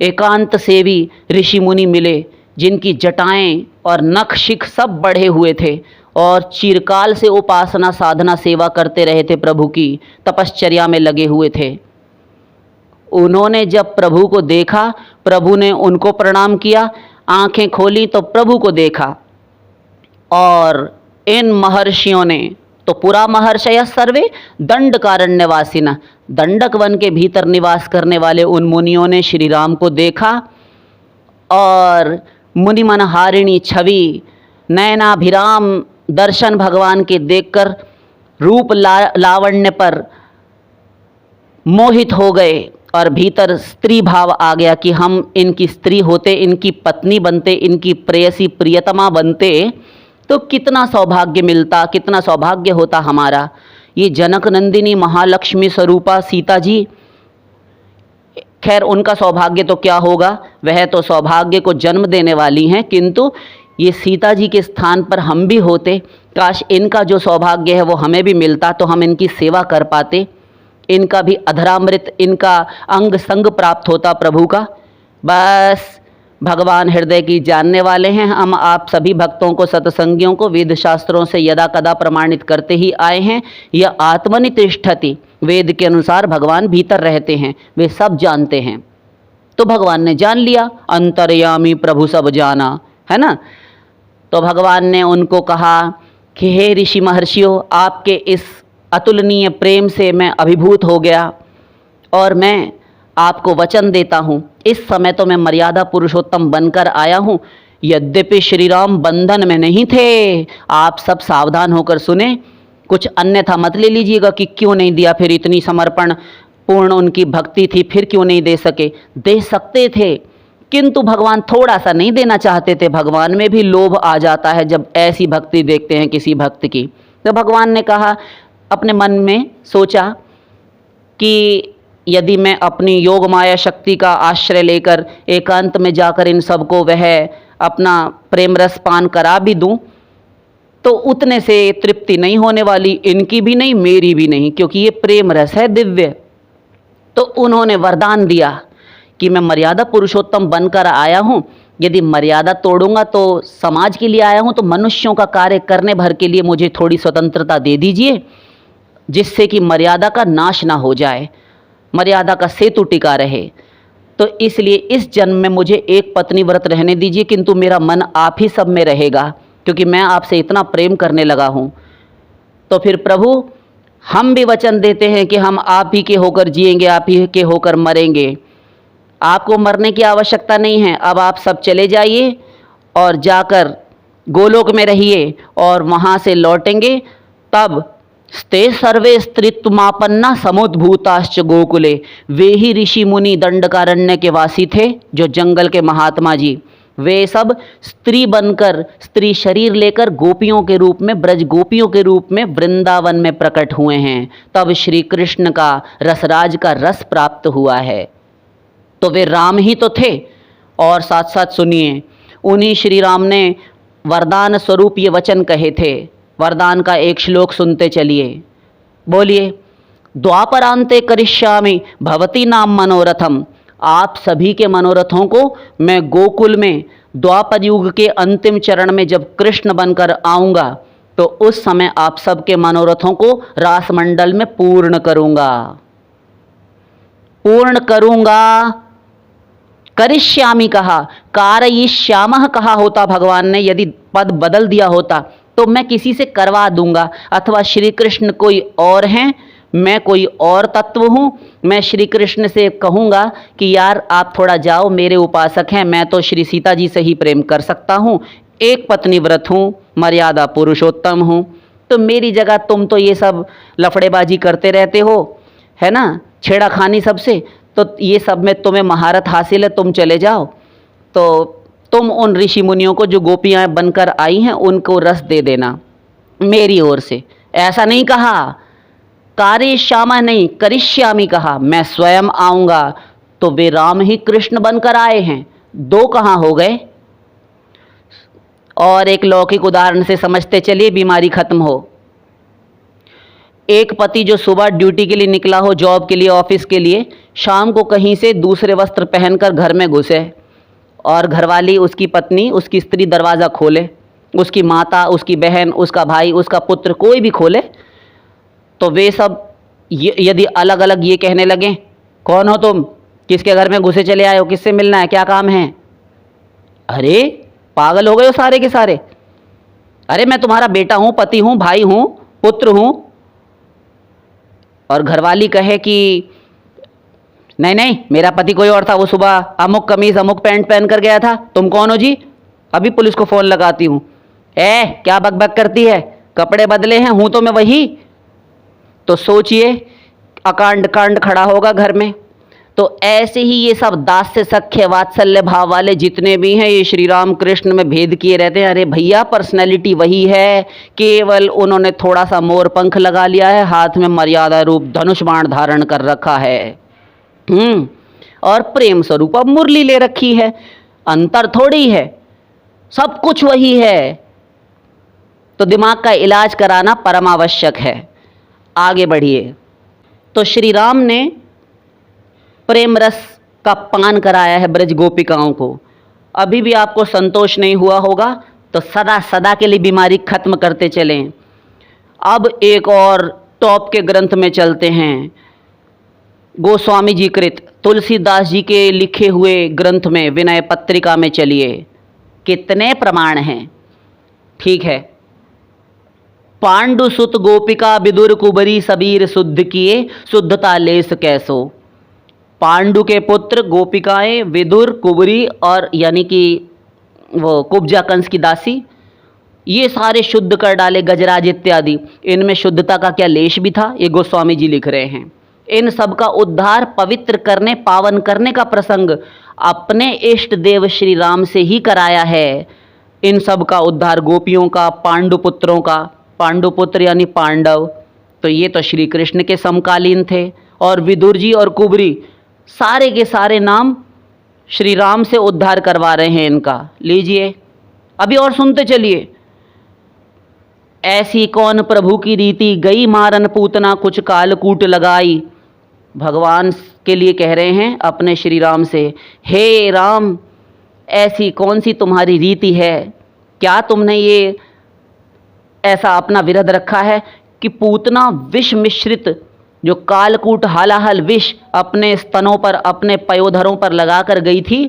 एकांत सेवी ऋषि मुनि मिले, जिनकी जटाएं और नख शिख सब बढ़े हुए थे और चिरकाल से उपासना साधना सेवा करते रहे थे, प्रभु की तपश्चर्या में लगे हुए थे। उन्होंने जब प्रभु को देखा, प्रभु ने उनको प्रणाम किया, आंखें खोली तो प्रभु को देखा। और इन महर्षियों ने, तो पुरा महर्षय सर्वे दंडकारण्यवासिना, दंडक वन के भीतर निवास करने वाले उन मुनियों ने श्री राम को देखा और मुनिमन हारिणी छवि नयनाभिराम दर्शन भगवान के देखकर रूप लावण्य पर मोहित हो गए और भीतर स्त्री भाव आ गया कि हम इनकी स्त्री होते, इनकी पत्नी बनते, इनकी प्रेयसी प्रियतमा बनते तो कितना सौभाग्य मिलता, कितना सौभाग्य होता हमारा। ये जनक नंदिनी महालक्ष्मी स्वरूपा सीता जी, खैर उनका सौभाग्य तो क्या होगा, वह तो सौभाग्य को जन्म देने वाली हैं, किंतु ये सीता जी के स्थान पर हम भी होते, काश इनका जो सौभाग्य है वो हमें भी मिलता तो हम इनकी सेवा कर पाते, इनका भी अधरामृत, इनका अंग संग प्राप्त होता प्रभु का। बस भगवान हृदय की जानने वाले हैं। हम आप सभी भक्तों को, सत्संगियों को वेद शास्त्रों से यदा कदा प्रमाणित करते ही आए हैं। यह आत्मनि तिष्ठति, वेद के अनुसार भगवान भीतर रहते हैं, वे सब जानते हैं। तो भगवान ने जान लिया, अंतर्यामी प्रभु सब जाना, है ना। तो भगवान ने उनको कहा कि हे ऋषि महर्षियों, आपके इस अतुलनीय प्रेम से मैं अभिभूत हो गया और मैं आपको वचन देता हूँ, इस समय तो मैं मर्यादा पुरुषोत्तम बनकर आया हूँ। यद्यपि श्री राम बंधन में नहीं थे, आप सब सावधान होकर सुने, कुछ अन्यथा मत ले लीजिएगा कि क्यों नहीं दिया, फिर इतनी समर्पण पूर्ण उनकी भक्ति थी, फिर क्यों नहीं दे सके। दे सकते थे, किंतु भगवान थोड़ा सा नहीं देना चाहते थे। भगवान में भी लोभ आ जाता है जब ऐसी भक्ति देखते हैं किसी भक्त की। तो भगवान ने कहा, अपने मन में सोचा कि यदि मैं अपनी योग माया शक्ति का आश्रय लेकर एकांत में जाकर इन सबको वह अपना प्रेम रस पान करा भी दूं, तो उतने से तृप्ति नहीं होने वाली, इनकी भी नहीं, मेरी भी नहीं, क्योंकि ये प्रेम रस है दिव्य। तो उन्होंने वरदान दिया कि मैं मर्यादा पुरुषोत्तम बनकर आया हूँ, यदि मर्यादा तोड़ूंगा तो समाज के लिए आया हूँ, तो मनुष्यों का कार्य करने भर के लिए मुझे थोड़ी स्वतंत्रता दे दीजिए, जिससे कि मर्यादा का नाश ना हो जाए, मर्यादा का सेतु टिका रहे। तो इसलिए इस जन्म में मुझे एक पत्नी व्रत रहने दीजिए, किंतु मेरा मन आप ही सब में रहेगा, क्योंकि मैं आपसे इतना प्रेम करने लगा हूँ। तो फिर प्रभु, हम भी वचन देते हैं कि हम आप ही के होकर जिएंगे, आप ही के होकर मरेंगे, आपको मरने की आवश्यकता नहीं है। अब आप सब चले जाइए और जाकर गोलोक में रहिए और वहाँ से लौटेंगे, तब स्ते सर्वे स्त्रीत्वमापन्ना समुद्भूताश्च गोकुले। वे ही ऋषि मुनि दंडकारण्य के वासी थे, जो जंगल के महात्मा जी। वे सब स्त्री बनकर, स्त्री शरीर लेकर गोपियों के रूप में, ब्रज गोपियों के रूप में वृंदावन में प्रकट हुए हैं। तब श्री कृष्ण का रसराज का रस प्राप्त हुआ है। तो वे राम ही तो थे। और साथ साथ सुनिए, उन्हीं श्री राम ने वरदान स्वरूप ये वचन कहे थे। वरदान का एक श्लोक सुनते चलिए, बोलिए। द्वापरांते करिष्यामि भवती नाम मनोरथम। आप सभी के मनोरथों को मैं गोकुल में द्वापर युग के अंतिम चरण में जब कृष्ण बनकर आऊँगा, तो उस समय आप सबके मनोरथों को रासमंडल में पूर्ण करूँगा, पूर्ण करूँगा। करिष्यामि कहा, कारयिष्यामः कहा होता भगवान ने, यदि पद बदल दिया होता तो मैं किसी से करवा दूंगा, अथवा श्री कृष्ण कोई और हैं, मैं कोई और तत्व हूँ। मैं श्री कृष्ण से कहूँगा कि यार आप थोड़ा जाओ, मेरे उपासक हैं, मैं तो श्री सीता जी से ही प्रेम कर सकता हूँ, एक पत्नी व्रत हूँ, मर्यादा पुरुषोत्तम हूँ। तो मेरी जगह तुम तो ये सब लफड़ेबाजी करते रहते हो, है ना, छेड़ाखानी सबसे, तो ये सब में तुम्हें महारत हासिल है, तुम चले जाओ। तो तुम उन ऋषि मुनियों को जो गोपियाँ बनकर आई हैं उनको रस दे देना मेरी ओर से। ऐसा नहीं कहा, कार्यश्यामा नहीं, करिष्यामि कहा, मैं स्वयं आऊँगा। तो वे राम ही कृष्ण बनकर आए हैं, दो कहाँ हो गए। और एक लौकिक उदाहरण से समझते चलिए, बीमारी खत्म हो। एक पति जो सुबह ड्यूटी के लिए निकला हो, जॉब के लिए, ऑफिस के लिए, शाम को कहीं से दूसरे वस्त्र पहनकर घर में घुसे और घरवाली, उसकी पत्नी, उसकी स्त्री दरवाज़ा खोले, उसकी माता, उसकी बहन, उसका भाई, उसका पुत्र, कोई भी खोले, तो वे सब यदि अलग अलग ये कहने लगें, कौन हो तुम, किसके घर में घुसे चले आए हो, किससे मिलना है, क्या काम है। अरे पागल हो गए हो सारे के सारे। अरे मैं तुम्हारा बेटा हूँ, पति हूँ, भाई हूँ, पुत्र हूँ। और घरवाली कहे कि नहीं नहीं, मेरा पति कोई और था, वो सुबह अमुक कमीज अमुक पैंट पहन कर गया था। तुम कौन हो जी, अभी पुलिस को फ़ोन लगाती हूँ। क्या बकबक करती है, कपड़े बदले हैं, हूँ तो मैं वही। तो सोचिए अकांड कांड खड़ा होगा घर में। तो ऐसे ही ये सब दास्य सख्य वात्सल्य भाव वाले जितने भी हैं, ये श्री राम कृष्ण में भेद किए रहते हैं। अरे भैया पर्सनैलिटी वही है, केवल उन्होंने थोड़ा सा मोर पंख लगा लिया है, हाथ में मर्यादा रूप धनुष बाण धारण कर रखा है, और प्रेम स्वरूप अब मुरली ले रखी है। अंतर थोड़ी है, सब कुछ वही है। तो दिमाग का इलाज कराना परम आवश्यक है। आगे बढ़िए। तो श्री राम ने प्रेम रस का पान कराया है ब्रज गोपिकाओं को। अभी भी आपको संतोष नहीं हुआ होगा, तो सदा सदा के लिए बीमारी खत्म करते चलें। अब एक और टॉप के ग्रंथ में चलते हैं, गोस्वामी जी कृत तुलसीदास जी के लिखे हुए ग्रंथ में, विनय पत्रिका में चलिए। कितने प्रमाण हैं, ठीक है। पांडु सुत गोपिका विदुर कुबरी सबीर शुद्ध किए, शुद्धता लेस कैसो। पांडु के पुत्र गोपिकाएं, विदुर, कुबरी, और यानी कि वो कुब्जा कंस की दासी, ये सारे शुद्ध कर डाले, गजराज इत्यादि। इनमें शुद्धता का क्या लेश भी था, ये गोस्वामी जी लिख रहे हैं। इन सब का उद्धार पवित्र करने, पावन करने का प्रसंग अपने इष्ट देव श्री राम से ही कराया है। इन सब का उद्धार गोपियों का, पांडु पुत्रों का, पांडु पुत्र यानी पांडव, तो ये तो श्री कृष्ण के समकालीन थे। और विदुर जी और कुबरी, सारे के सारे नाम श्री राम से उद्धार करवा रहे हैं इनका। लीजिए अभी और सुनते चलिए। ऐसी कौन प्रभु की रीति, गई मारन पूतना कुछ कालकूट लगाई। भगवान के लिए कह रहे हैं अपने श्री राम से, हे राम, ऐसी कौन सी तुम्हारी रीति है, क्या तुमने ये ऐसा अपना विरध रखा है कि पूतना विष मिश्रित जो कालकूट हालाहल विष अपने स्तनों पर, अपने पयोधरों पर लगाकर गई थी,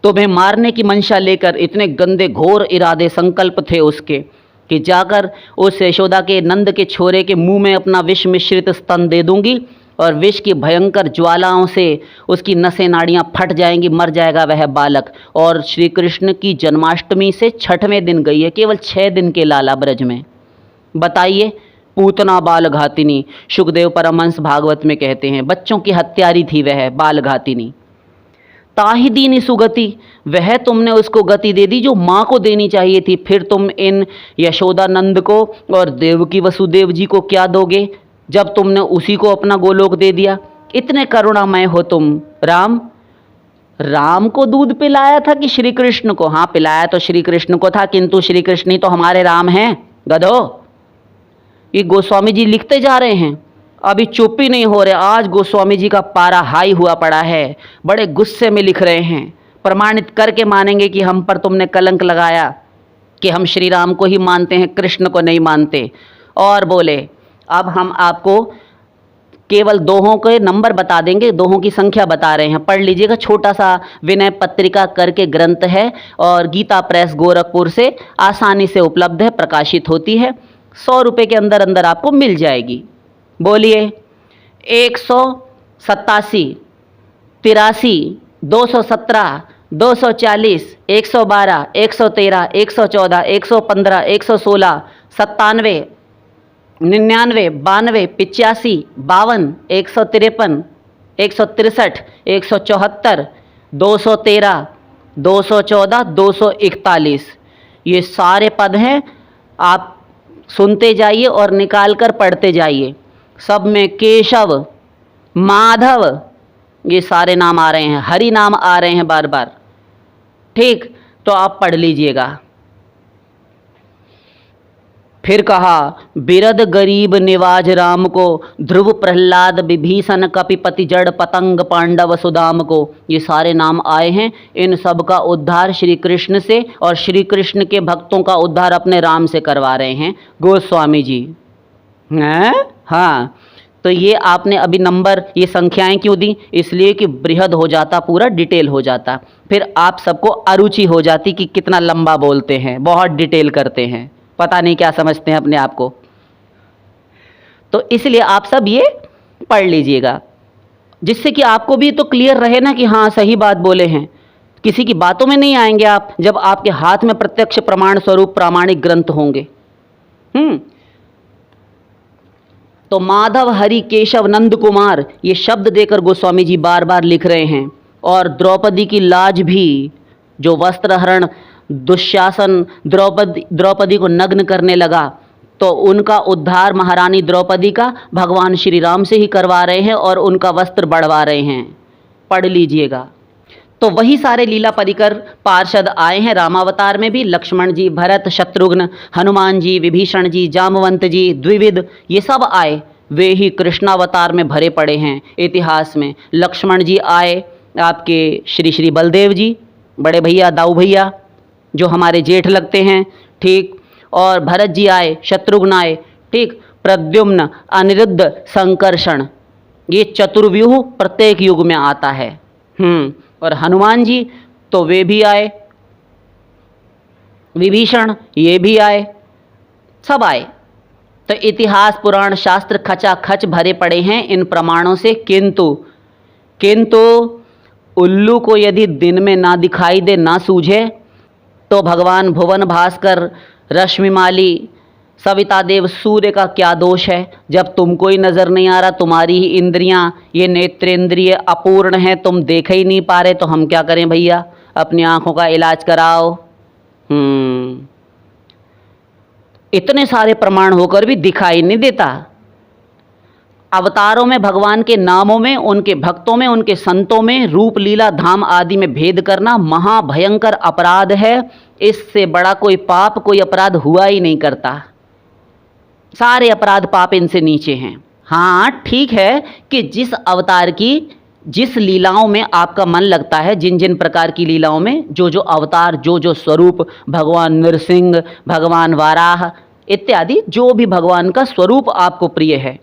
तुम्हें मारने की मंशा लेकर। इतने गंदे घोर इरादे, संकल्प थे उसके कि जाकर उस यशोदा के, नंद के छोरे के मुंह में अपना विष मिश्रित स्तन दे दूंगी और विष की भयंकर ज्वालाओं से उसकी नसें नाड़ियां फट जाएंगी, मर जाएगा वह बालक। और श्री कृष्ण की जन्माष्टमी से 6वें दिन गई है, केवल 6 दिन के लाला ब्रज में। बताइए पूतना बाल घातिनी, सुखदेव परमहंस भागवत में कहते हैं बच्चों की हत्यारी थी वह बाल घातिनी। ताहि दीनी सुगति, वह तुमने उसको गति दे दी जो माँ को देनी चाहिए थी, फिर तुम इन यशोदानंद को और देवकी वसुदेव जी को क्या दोगे जब तुमने उसी को अपना गोलोक दे दिया। इतने करुणामय हो तुम। राम, राम को दूध पिलाया था कि श्री कृष्ण को? हाँ, पिलाया तो श्री कृष्ण को था, किंतु श्री कृष्ण ही तो हमारे राम हैं गधो। ये गोस्वामी जी लिखते जा रहे हैं, अभी चुप ही नहीं हो रहे। आज गोस्वामी जी का पारा हाई हुआ पड़ा है, बड़े गुस्से में लिख रहे हैं, प्रमाणित करके मानेंगे कि हम पर तुमने कलंक लगाया कि हम श्री राम को ही मानते हैं, कृष्ण को नहीं मानते। और बोले अब हम आपको केवल दोहों के नंबर बता देंगे, दोहों की संख्या बता रहे हैं, पढ़ लीजिएगा। छोटा सा विनय पत्रिका करके ग्रंथ है और गीता प्रेस गोरखपुर से आसानी से उपलब्ध है, प्रकाशित होती है, 100 रुपये के अंदर अंदर आपको मिल जाएगी। बोलिए 187, 83, 217, 240, 112, 113, 114, 115, 116, 97, 99, 92, 85, 52, 153, 163, 174, 213, 214, 241, ये सारे पद हैं। आप सुनते जाइए और निकाल कर पढ़ते जाइए। सब में केशव, माधव, ये सारे नाम आ रहे हैं, हरि नाम आ रहे हैं बार बार। ठीक, तो आप पढ़ लीजिएगा। फिर कहा बिरद गरीब निवाज राम को, ध्रुव प्रहलाद विभीषण कपिपति जड़ पतंग पांडव सुदाम को, ये सारे नाम आए हैं। इन सब का उद्धार श्री कृष्ण से और श्री कृष्ण के भक्तों का उद्धार अपने राम से करवा रहे हैं गोस्वामी जी हैं। हाँ, तो ये आपने अभी नंबर, ये संख्याएं क्यों दी? इसलिए कि बृहद हो जाता, पूरा डिटेल हो जाता, फिर आप सबको अरुचि हो जाती कि कितना लंबा बोलते हैं, बहुत डिटेल करते हैं, पता नहीं क्या समझते हैं अपने आप को। तो इसलिए आप सब ये पढ़ लीजिएगा, जिससे कि आपको भी तो क्लियर रहे ना कि हाँ सही बात बोले हैं। किसी की बातों में नहीं आएंगे आप, जब आपके हाथ में प्रत्यक्ष प्रमाण स्वरूप प्रामाणिक ग्रंथ होंगे। तो माधव, हरि, केशव, नंद कुमार, ये शब्द देकर गोस्वामी जी बार बार लिख रहे हैं। और द्रौपदी की लाज भी, जो वस्त्रहरण दुशासन द्रौपदी को नग्न करने लगा, तो उनका उद्धार महारानी द्रौपदी का भगवान श्री राम से ही करवा रहे हैं और उनका वस्त्र बढ़वा रहे हैं। पढ़ लीजिएगा। तो वही सारे लीला परिकर पार्षद आए हैं रामावतार में भी, लक्ष्मण जी, भरत, शत्रुघ्न, हनुमान जी, विभीषण जी, जामवंत जी, द्विविद, ये सब आए, वे ही कृष्णावतार में भरे पड़े हैं इतिहास में। लक्ष्मण जी आए आपके श्री श्री बलदेव जी, बड़े भैया, दाऊ भैया, जो हमारे जेठ लगते हैं, ठीक। और भरत जी आए, शत्रुघ्न आए, ठीक, प्रद्युम्न, अनिरुद्ध, संकर्षण, ये चतुर्व्यूह प्रत्येक युग में आता है। और हनुमान जी तो वे भी आए, विभीषण ये भी आए, सब आए। तो इतिहास, पुराण, शास्त्र खचाखच भरे पड़े हैं इन प्रमाणों से। किंतु उल्लू को यदि दिन में ना दिखाई दे, ना सूझे, तो भगवान भुवन भास्कर, रश्मिमाली, सविता देव, सूर्य का क्या दोष है? जब तुमको ही नज़र नहीं आ रहा, तुम्हारी ही इंद्रियां, ये नेत्रेंद्रिय अपूर्ण है, तुम देख ही नहीं पा रहे, तो हम क्या करें भैया? अपनी आंखों का इलाज कराओ। इतने सारे प्रमाण होकर भी दिखाई नहीं देता। अवतारों में, भगवान के नामों में, उनके भक्तों में, उनके संतों में, रूप, लीला, धाम आदि में भेद करना महाभयंकर अपराध है। इससे बड़ा कोई पाप, कोई अपराध हुआ ही नहीं करता। सारे अपराध पाप इनसे नीचे हैं। हाँ, ठीक है कि जिस अवतार की, जिस लीलाओं में आपका मन लगता है, जिन जिन प्रकार की लीलाओं में जो जो अवतार, जो जो स्वरूप, भगवान नरसिंह, भगवान वाराह इत्यादि, जो भी भगवान का स्वरूप आपको प्रिय है,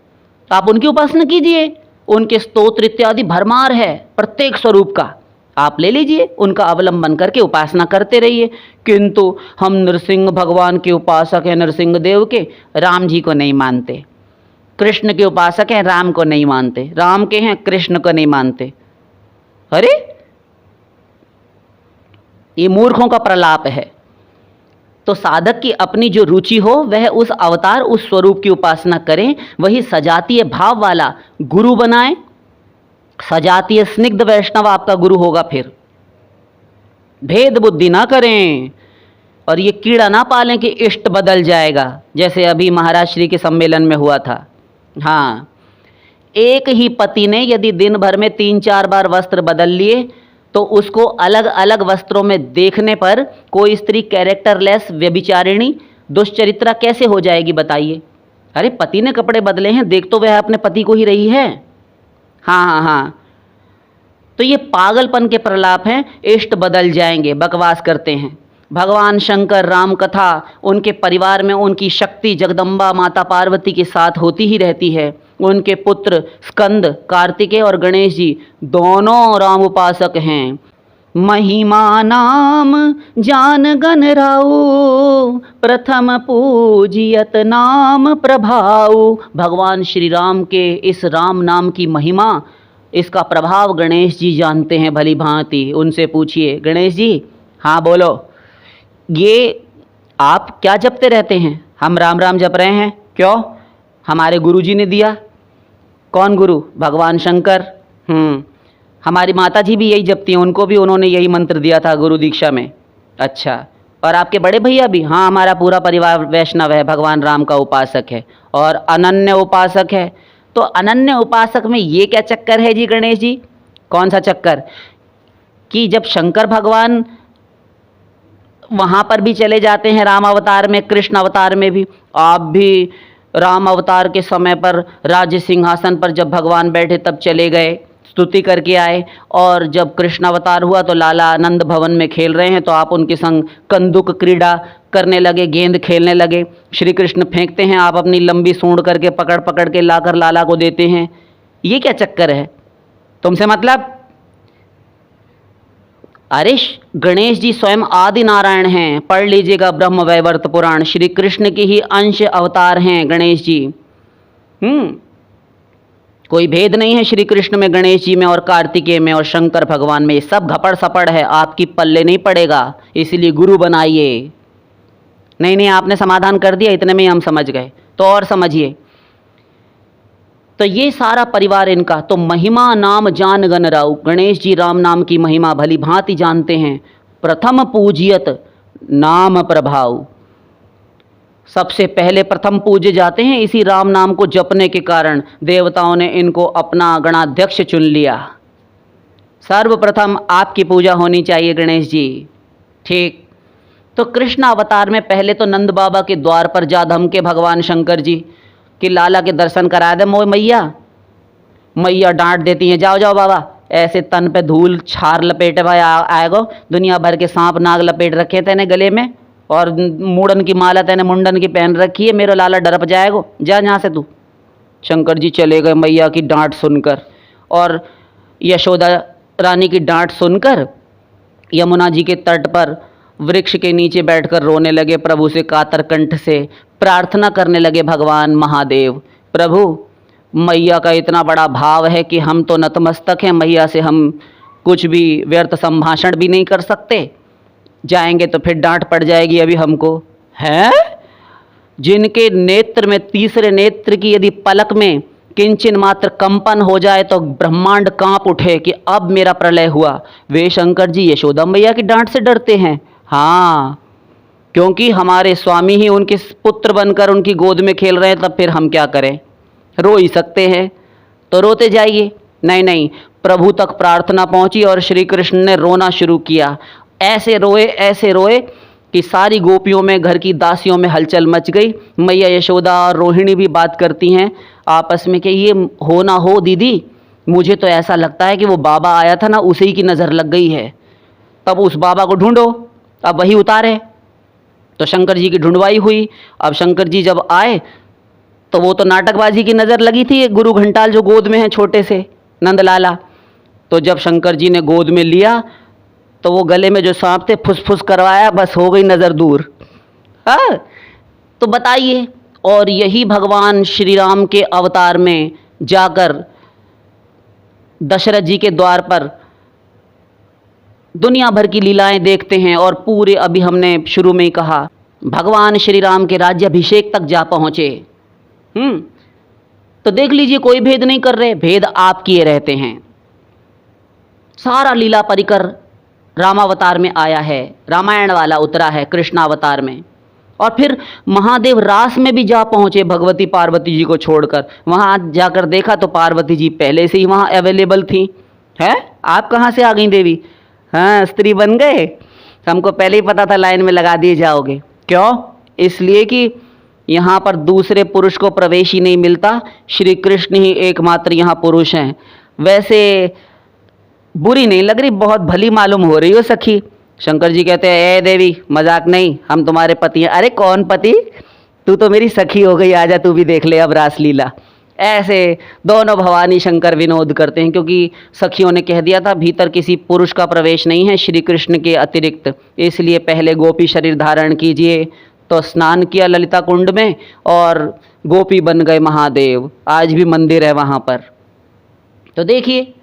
आप उनकी उपासना कीजिए। उनके स्तोत्र इत्यादि भरमार है, प्रत्येक स्वरूप का आप ले लीजिए, उनका अवलंबन करके उपासना करते रहिए। किंतु हम नरसिंह भगवान के उपासक हैं, नरसिंह देव के, राम जी को नहीं मानते। कृष्ण के उपासक हैं, राम को नहीं मानते। राम के हैं, कृष्ण को नहीं मानते। अरे, ये मूर्खों का प्रलाप है। तो साधक की अपनी जो रुचि हो वह उस अवतार, उस स्वरूप की उपासना करें, वही सजातीय भाव वाला गुरु बनाए। सजातीय स्निग्ध वैष्णव आपका गुरु होगा। फिर भेद बुद्धि ना करें और ये कीड़ा ना पालें कि इष्ट बदल जाएगा, जैसे अभी महाराज श्री के सम्मेलन में हुआ था। हाँ, एक ही पति ने यदि दिन भर में 3-4 बार वस्त्र बदल लिए तो उसको अलग अलग वस्त्रों में देखने पर कोई स्त्री कैरेक्टरलेस, व्यभिचारिणी, दुष्चरित्रा कैसे हो जाएगी बताइए? अरे पति ने कपड़े बदले हैं, देख तो वह अपने पति को ही रही है। हाँ हाँ हाँ, तो ये पागलपन के प्रलाप हैं। इष्ट बदल जाएंगे, बकवास करते हैं। भगवान शंकर राम कथा, उनके परिवार में उनकी शक्ति जगदम्बा माता पार्वती के साथ होती ही रहती है। उनके पुत्र स्कंद, कार्तिकेय और गणेश जी दोनों राम उपासक हैं। महिमा नाम जान गन राऊ, प्रथम पूजियत नाम प्रभाऊ। भगवान श्री राम के इस राम नाम की महिमा, इसका प्रभाव गणेश जी जानते हैं भली भांति। उनसे पूछिए, गणेश जी हाँ बोलो, ये आप क्या जपते रहते हैं? हम राम राम जप रहे हैं। क्यों? हमारे गुरु जी ने दिया। कौन गुरु? भगवान शंकर। हमारी माता जी भी यही जपती हैं, उनको भी उन्होंने यही मंत्र दिया था गुरु दीक्षा में। अच्छा, और आपके बड़े भैया भी? हाँ, हमारा पूरा परिवार वैष्णव है, भगवान राम का उपासक है और अनन्य उपासक है। तो अनन्य उपासक में ये क्या चक्कर है जी गणेश जी? कौन सा चक्कर? कि जब शंकर भगवान वहाँ पर भी चले जाते हैं राम अवतार में, कृष्ण अवतार में भी, आप भी राम अवतार के समय पर राज्य सिंहासन पर जब भगवान बैठे तब चले गए, स्तुति करके आए। और जब कृष्ण अवतार हुआ तो लाला आनंद भवन में खेल रहे हैं तो आप उनके संग कंदुक क्रीड़ा करने लगे, गेंद खेलने लगे। श्री कृष्ण फेंकते हैं, आप अपनी लंबी सूंड करके पकड़ पकड़ के लाकर लाला को देते हैं। ये क्या चक्कर है तुमसे? मतलब अरे गणेश जी स्वयं आदि नारायण हैं, पढ़ लीजिएगा ब्रह्म वैवर्त पुराण। श्री कृष्ण के ही अंश अवतार हैं गणेश जी। कोई भेद नहीं है श्री कृष्ण में, गणेश जी में और कार्तिकेय में और शंकर भगवान में। ये सब घपड़ सपड़ है, आपकी पल्ले नहीं पड़ेगा, इसलिए गुरु बनाइए। नहीं नहीं, आपने समाधान कर दिया, इतने में ही हम समझ गए। तो और समझिए, तो ये सारा परिवार इनका। तो महिमा नाम जान गन राउ, गणेश जी राम नाम की महिमा भली भांति जानते हैं। प्रथम पूजियत नाम प्रभाव, सबसे पहले प्रथम पूजे जाते हैं इसी राम नाम को जपने के कारण। देवताओं ने इनको अपना गणाध्यक्ष चुन लिया। सर्वप्रथम आपकी पूजा होनी चाहिए गणेश जी। ठीक, तो कृष्ण अवतार में पहले तो नंद बाबा के द्वार पर जा धमके भगवान शंकर जी कि लाला के दर्शन करा दे मोय मैया। मैया डांट देती हैं, जाओ जाओ बाबा, ऐसे तन पे धूल छार लपेटे भाई आएगो, दुनिया भर के सांप नाग लपेट रखे तेने गले में और मुंडन की माला तेने मुंडन की पहन रखी है, मेरा लाला डरप जाएगो, जा यहाँ से तू। शंकर जी चले गए मैया की डांट सुनकर, और यशोदा रानी की डांट सुनकर यमुना जी के तट पर वृक्ष के नीचे बैठकर रोने लगे, प्रभु से कातर कंठ से प्रार्थना करने लगे। भगवान महादेव, प्रभु मैया का इतना बड़ा भाव है कि हम तो नतमस्तक हैं, मैया से हम कुछ भी व्यर्थ संभाषण भी नहीं कर सकते, जाएंगे तो फिर डांट पड़ जाएगी अभी हमको। है जिनके नेत्र में, तीसरे नेत्र की यदि पलक में किंचन मात्र कंपन हो जाए तो ब्रह्मांड कांप उठे कि अब मेरा प्रलय हुआ, वे शंकर जी यशोदा मैया की डांट से डरते हैं। हाँ, क्योंकि हमारे स्वामी ही उनके पुत्र बनकर उनकी गोद में खेल रहे हैं, तब फिर हम क्या करें? रो ही सकते हैं तो रोते जाइए। नहीं नहीं, प्रभु तक प्रार्थना पहुंची और श्री कृष्ण ने रोना शुरू किया। ऐसे रोए कि सारी गोपियों में, घर की दासियों में हलचल मच गई। मैया यशोदा और रोहिणी भी बात करती हैं आपस में कि ये हो ना हो दीदी, मुझे तो ऐसा लगता है कि वो बाबा आया था ना, उसी की नज़र लग गई है, तब उस बाबा को ढूंढो, अब वही उतारे। तो शंकर जी की ढूंढवाई हुई। अब शंकर जी जब आए तो वो तो नाटकबाजी की नज़र लगी थी गुरु घंटाल जो गोद में है छोटे से नंदलाला। तो जब शंकर जी ने गोद में लिया तो वो गले में जो सांप थे फुसफुस करवाया, बस हो गई नज़र दूर। हाँ, तो बताइए, और यही भगवान श्री राम के अवतार में जाकर दशरथ जी के द्वार पर दुनिया भर की लीलाएं देखते हैं। और पूरे, अभी हमने शुरू में ही कहा भगवान श्री राम के राज्याभिषेक तक जा पहुँचे। तो देख लीजिए, कोई भेद नहीं कर रहे, भेद आप किए रहते हैं। सारा लीला परिकर रामावतार में आया है, रामायण वाला उतरा है कृष्णावतार में। और फिर महादेव रास में भी जा पहुँचे भगवती पार्वती जी को छोड़कर। वहाँ जाकर देखा तो पार्वती जी पहले से ही वहाँ अवेलेबल थी। है, आप कहाँ से आ गई देवी? हाँ, स्त्री बन गए? हमको पहले ही पता था लाइन में लगा दिए जाओगे। क्यों? इसलिए कि यहाँ पर दूसरे पुरुष को प्रवेश ही नहीं मिलता, श्री कृष्ण ही एकमात्र यहाँ पुरुष हैं। वैसे बुरी नहीं लग रही, बहुत भली मालूम हो रही हो सखी। शंकर जी कहते हैं, ए देवी मजाक नहीं, हम तुम्हारे पति हैं। अरे कौन पति? तू तो मेरी सखी हो गई, आजा तू भी देख ले अब रासलीला। ऐसे दोनों भवानी शंकर विनोद करते हैं, क्योंकि सखियों ने कह दिया था भीतर किसी पुरुष का प्रवेश नहीं है श्री कृष्ण के अतिरिक्त। इसलिए पहले गोपी शरीर धारण कीजिए। तो स्नान किया ललिता कुंड में और गोपी बन गए महादेव। आज भी मंदिर है वहाँ पर। तो देखिए,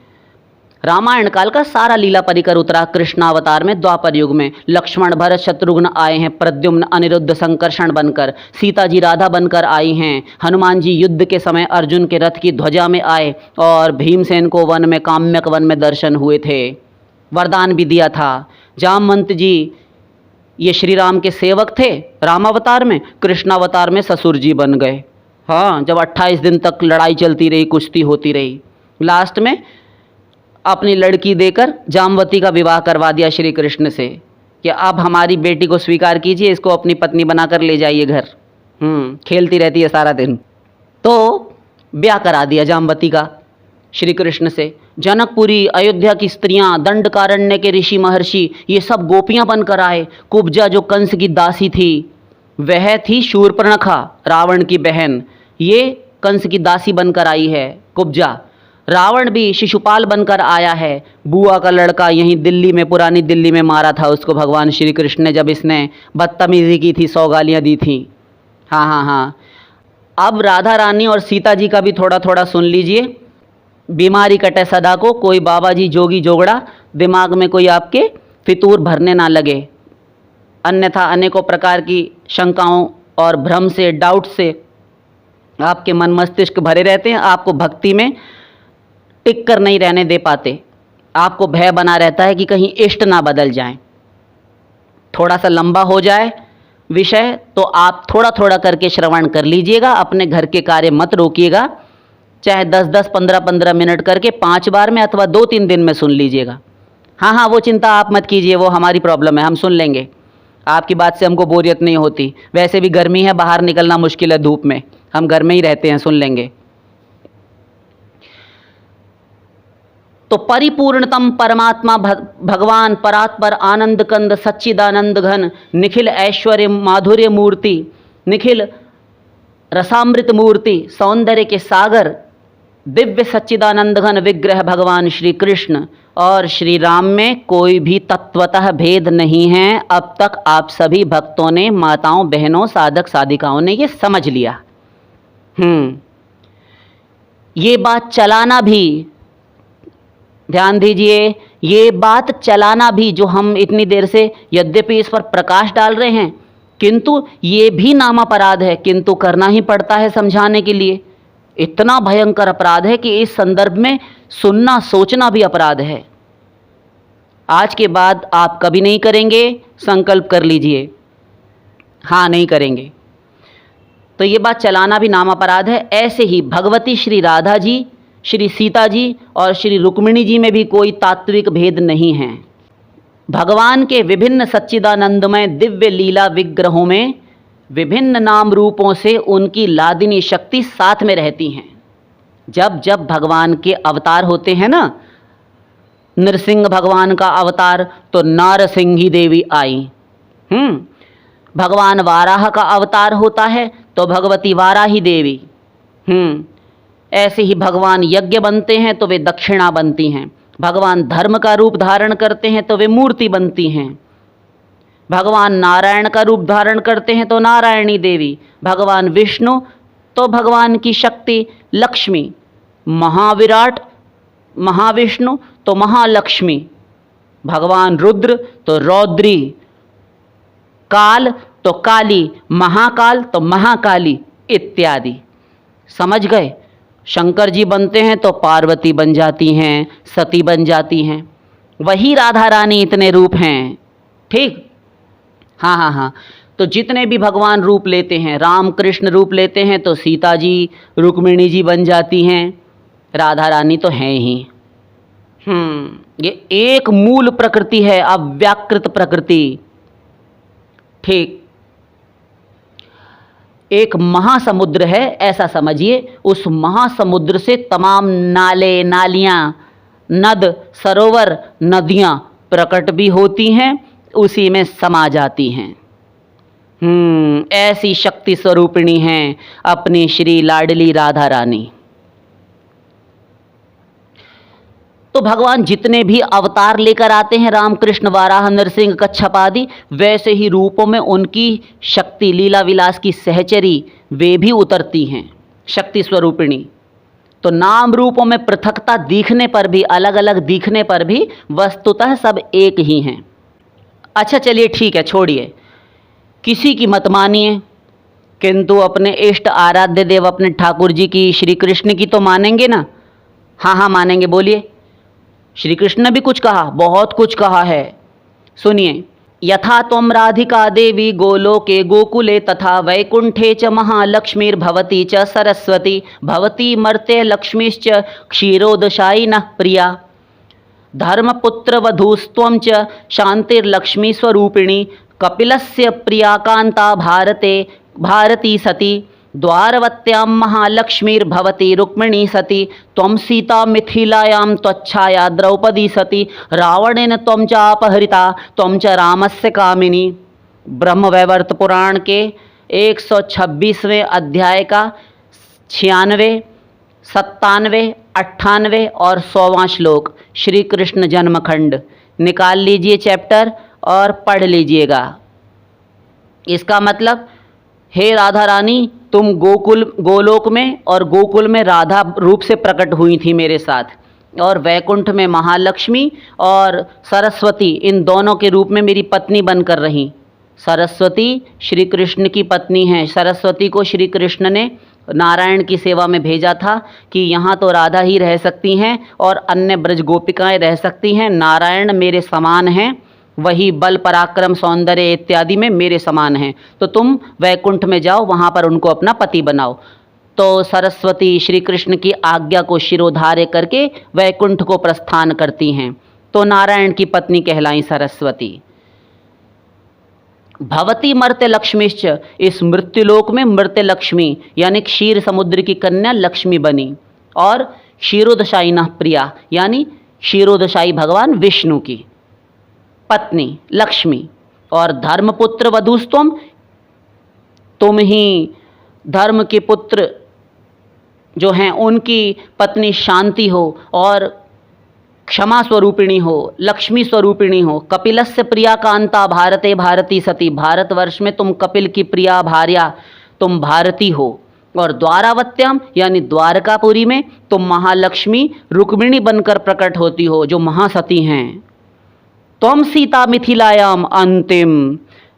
रामायण काल का सारा लीला परिकर उतरा कृष्णावतार में। द्वापर युग में लक्ष्मण भरत शत्रुघ्न आए हैं प्रद्युम्न अनिरुद्ध संकर्षण बनकर, सीता जी राधा बनकर आई हैं, हनुमान जी युद्ध के समय अर्जुन के रथ की ध्वजा में आए, और भीमसेन को वन में काम्यक वन में दर्शन हुए थे, वरदान भी दिया था। जामवंत जी ये श्री राम के सेवक थे रामावतार में, कृष्णावतार में ससुर जी बन गए। हाँ, जब 28 दिन तक लड़ाई चलती रही, कुश्ती होती रही, लास्ट में अपनी लड़की देकर जामवती का विवाह करवा दिया श्री कृष्ण से कि अब हमारी बेटी को स्वीकार कीजिए, इसको अपनी पत्नी बनाकर ले जाइए घर। खेलती रहती है सारा दिन। तो ब्याह करा दिया जामवती का श्री कृष्ण से। जनकपुरी अयोध्या की स्त्रियां, दंडकारण्य के ऋषि महर्षि, ये सब गोपियां बनकर आए। कुब्जा जो कंस की दासी थी, वह थी शूर्पणखा रावण की बहन, ये कंस की दासी बनकर आई है कुब्जा। रावण भी शिशुपाल बनकर आया है। बुआ का लड़का यहीं दिल्ली में, पुरानी दिल्ली में मारा था उसको भगवान श्री कृष्ण ने, जब इसने बदतमीजी की थी, 100 गालियाँ दी थी। हाँ। अब राधा रानी और सीता जी का भी थोड़ा थोड़ा सुन लीजिए। बीमारी कटे सदा को, कोई बाबा जी जोगी जोगड़ा, दिमाग में कोई आपके फितूर भरने ना लगे, अन्यथा अनेकों प्रकार की शंकाओं और भ्रम से, डाउट से आपके मन मस्तिष्क भरे रहते हैं। आपको भक्ति में टिक कर नहीं रहने दे पाते। आपको भय बना रहता है कि कहीं इष्ट ना बदल जाएं। थोड़ा सा लंबा हो जाए विषय तो आप थोड़ा थोड़ा करके श्रवण कर लीजिएगा, अपने घर के कार्य मत रोकिएगा। चाहे 10-10, 15-15 मिनट करके 5 बार में अथवा 2-3 दिन में सुन लीजिएगा। हाँ, वो चिंता आप मत कीजिए, वो हमारी प्रॉब्लम है, हम सुन लेंगे। आपकी बात से हमको बोरियत नहीं होती। वैसे भी गर्मी है, बाहर निकलना मुश्किल है धूप में, हम घर में ही रहते हैं, सुन लेंगे। तो परिपूर्णतम परमात्मा भगवान परात्पर आनंद कंद सच्चिदानंद घन निखिल ऐश्वर्य माधुर्य मूर्ति, निखिल रसामृत मूर्ति, सौंदर्य के सागर, दिव्य सच्चिदानंद घन विग्रह भगवान श्री कृष्ण। और श्री राम में कोई भी तत्वतः भेद नहीं है। अब तक आप सभी भक्तों ने, माताओं बहनों, साधक साधिकाओं ने ये समझ लिया। ये बात चलाना भी, ध्यान दीजिए, ये बात चलाना भी, जो हम इतनी देर से यद्यपि इस पर प्रकाश डाल रहे हैं, किंतु ये भी नाम अपराध है, किंतु करना ही पड़ता है समझाने के लिए। इतना भयंकर अपराध है कि इस संदर्भ में सुनना सोचना भी अपराध है। आज के बाद आप कभी नहीं करेंगे, संकल्प कर लीजिए, हाँ नहीं करेंगे। तो ये बात चलाना भी नाम अपराध है। ऐसे ही भगवती श्री राधा जी, श्री सीता जी और श्री रुक्मिणी जी में भी कोई तात्विक भेद नहीं है। भगवान के विभिन्न सच्चिदानंदमय दिव्य लीला विग्रहों में विभिन्न नाम रूपों से उनकी लादिनी शक्ति साथ में रहती हैं। जब जब भगवान के अवतार होते हैं ना, नरसिंह भगवान का अवतार तो नारसिंही देवी आई। भगवान वाराह का अवतार होता है तो भगवती वाराही देवी। ऐसे ही भगवान यज्ञ बनते हैं तो वे दक्षिणा बनती हैं। भगवान धर्म का रूप धारण करते हैं तो वे मूर्ति बनती हैं। भगवान नारायण का रूप धारण करते हैं तो नारायणी देवी। भगवान विष्णु तो भगवान की शक्ति लक्ष्मी। महाविराट महाविष्णु तो महालक्ष्मी। भगवान रुद्र तो रौद्री। काल तो काली, महाकाल तो महाकाली इत्यादि। समझ गए? शंकर जी बनते हैं तो पार्वती बन जाती हैं, सती बन जाती हैं। वही राधा रानी इतने रूप हैं। ठीक, हाँ हाँ हाँ। तो जितने भी भगवान रूप लेते हैं, राम कृष्ण रूप लेते हैं तो सीता जी, रुक्मिणी जी बन जाती हैं, राधा रानी तो हैं ही। ये एक मूल प्रकृति है, अव्याकृत प्रकृति। ठीक, एक महासमुद्र है ऐसा समझिए। उस महासमुद्र से तमाम नाले, नालियां, नद, सरोवर, नदियां प्रकट भी होती हैं, उसी में समा जाती हैं। ऐसी शक्ति स्वरूपिणी हैं अपनी श्री लाडली राधा रानी। तो भगवान जितने भी अवतार लेकर आते हैं, रामकृष्ण, वाराह, नरसिंह, कच्छप आदि, वैसे ही रूपों में उनकी शक्ति, लीला विलास की सहचरी वे भी उतरती हैं, शक्ति स्वरूपिणी। तो नाम रूपों में पृथकता दिखने पर भी, अलग अलग दिखने पर भी, वस्तुतः सब एक ही हैं। अच्छा चलिए ठीक है, छोड़िए, किसी की मत मानिए, किंतु अपने इष्ट आराध्य देव अपने ठाकुर जी की, श्री कृष्ण की तो मानेंगे ना? हाँ हाँ मानेंगे, बोलिए। श्री कृष्ण ने भी कुछ कहा, बहुत कुछ कहा है, सुनिए। यथा त्वं राधिका देवी गोलोके गोकुले तथा वैकुंठे च महालक्ष्मीर्भवती च सरस्वती भवती मर्त्य लक्ष्मीश्च क्षीरोदशायिनः प्रिया धर्मपुत्र वधूस्त्वं च शान्तिर्लक्ष्मी स्वरूपिणी कपिलस्य प्रिया कांता भारते भारती सती द्वारवत्यां महालक्ष्मीर्भवती रुक्मिणी सती त्वं सीता मिथिलायां त्वच्छाया द्रौपदी सती रावणेन त्वं चापहृता त्वं च रामस्य कामिनी। ब्रह्मवैवर्त पुराण के 126वें अध्याय का 96, 97, 98 और 100वां श्लोक, श्री कृष्ण जन्मखंड। निकाल लीजिए चैप्टर और पढ़ लीजिएगा। इसका मतलब, हे राधा रानी, तुम गोलोक में और गोकुल में राधा रूप से प्रकट हुई थी मेरे साथ, और वैकुंठ में महालक्ष्मी और सरस्वती, इन दोनों के रूप में मेरी पत्नी बनकर रहीं। सरस्वती श्री कृष्ण की पत्नी हैं। सरस्वती को श्री कृष्ण ने नारायण की सेवा में भेजा था कि यहाँ तो राधा ही रह सकती हैं और अन्य ब्रज गोपिकाएं रह सकती हैं, नारायण मेरे समान हैं, वही बल पराक्रम सौंदर्य इत्यादि में मेरे समान हैं, तो तुम वैकुंठ में जाओ, वहाँ पर उनको अपना पति बनाओ। तो सरस्वती श्री कृष्ण की आज्ञा को शिरोधार्य करके वैकुंठ को प्रस्थान करती हैं, तो नारायण की पत्नी कहलाई सरस्वती। भवती मर्त्य लक्ष्मीश्च, इस मृत्युलोक में मृत्य लक्ष्मी यानी क्षीर समुद्र की कन्या लक्ष्मी बनी, और क्षीरोदशायिनः प्रिया यानी क्षीरोदशाई भगवान विष्णु की पत्नी लक्ष्मी। और धर्मपुत्र वधूस्त्वम, तुम ही धर्म के पुत्र जो हैं उनकी पत्नी शांति हो और क्षमा स्वरूपिणी हो, लक्ष्मी स्वरूपिणी हो। कपिलस्य प्रिया कांता भारते भारती सती, भारतवर्ष में तुम कपिल की प्रिया भार्या तुम भारती हो। और द्वारावत्याम यानी द्वारकापुरी में तुम महालक्ष्मी रुक्मिणी बनकर प्रकट होती हो, जो महासती हैं। त्वं सीता मिथिलायाम अंतिम,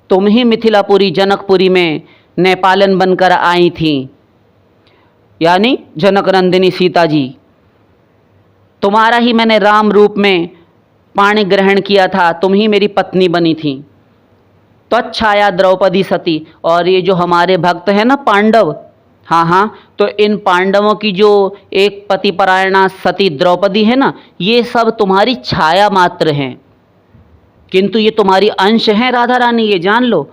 तुम ही मिथिलापुरी जनकपुरी में नेपालन बनकर आई थी, यानी जनक नंदिनी सीता जी। तुम्हारा ही मैंने राम रूप में पाणी ग्रहण किया था, तुम ही मेरी पत्नी बनी थी। त्वच्छाया द्रौपदी सती, और ये जो हमारे भक्त हैं ना पांडव, हाँ हाँ, तो इन पांडवों की जो एक पतिपरायणा सती द्रौपदी है ना, ये सब तुम्हारी छाया मात्र हैं, किंतु ये तुम्हारी अंश हैं राधा रानी, ये जान लो।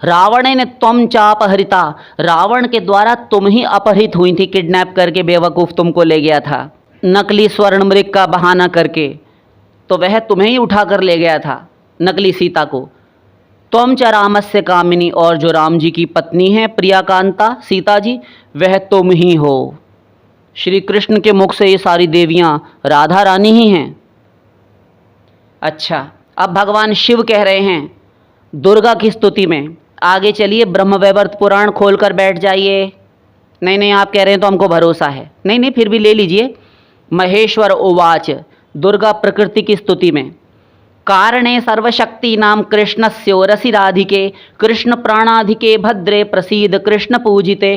रावण ने त्वं चापहृता, रावण के द्वारा तुम ही अपहृत हुई थी, किडनैप करके बेवकूफ़ तुमको ले गया था, नकली स्वर्ण मृग का बहाना करके, तो वह तुम्हें ही उठा कर ले गया था, नकली सीता को। त्वं च रामस्य कामिनी, और जो राम जी की पत्नी है प्रियाकांता सीता जी, वह तुम ही हो। श्री कृष्ण के मुख से ये सारी देवियाँ राधा रानी ही हैं। अच्छा, अब भगवान शिव कह रहे हैं दुर्गा की स्तुति में। आगे चलिए, ब्रह्मवैवर्त पुराण खोलकर बैठ जाइए। नहीं नहीं, आप कह रहे हैं तो हमको भरोसा है, नहीं नहीं, फिर भी ले लीजिए। महेश्वर उवाच, दुर्गा प्रकृति की स्तुति में, कारणे सर्वशक्तीनां कृष्णस्योरसि राधिके कृष्ण प्राणाधिके भद्रे प्रसीद कृष्ण पूजिते।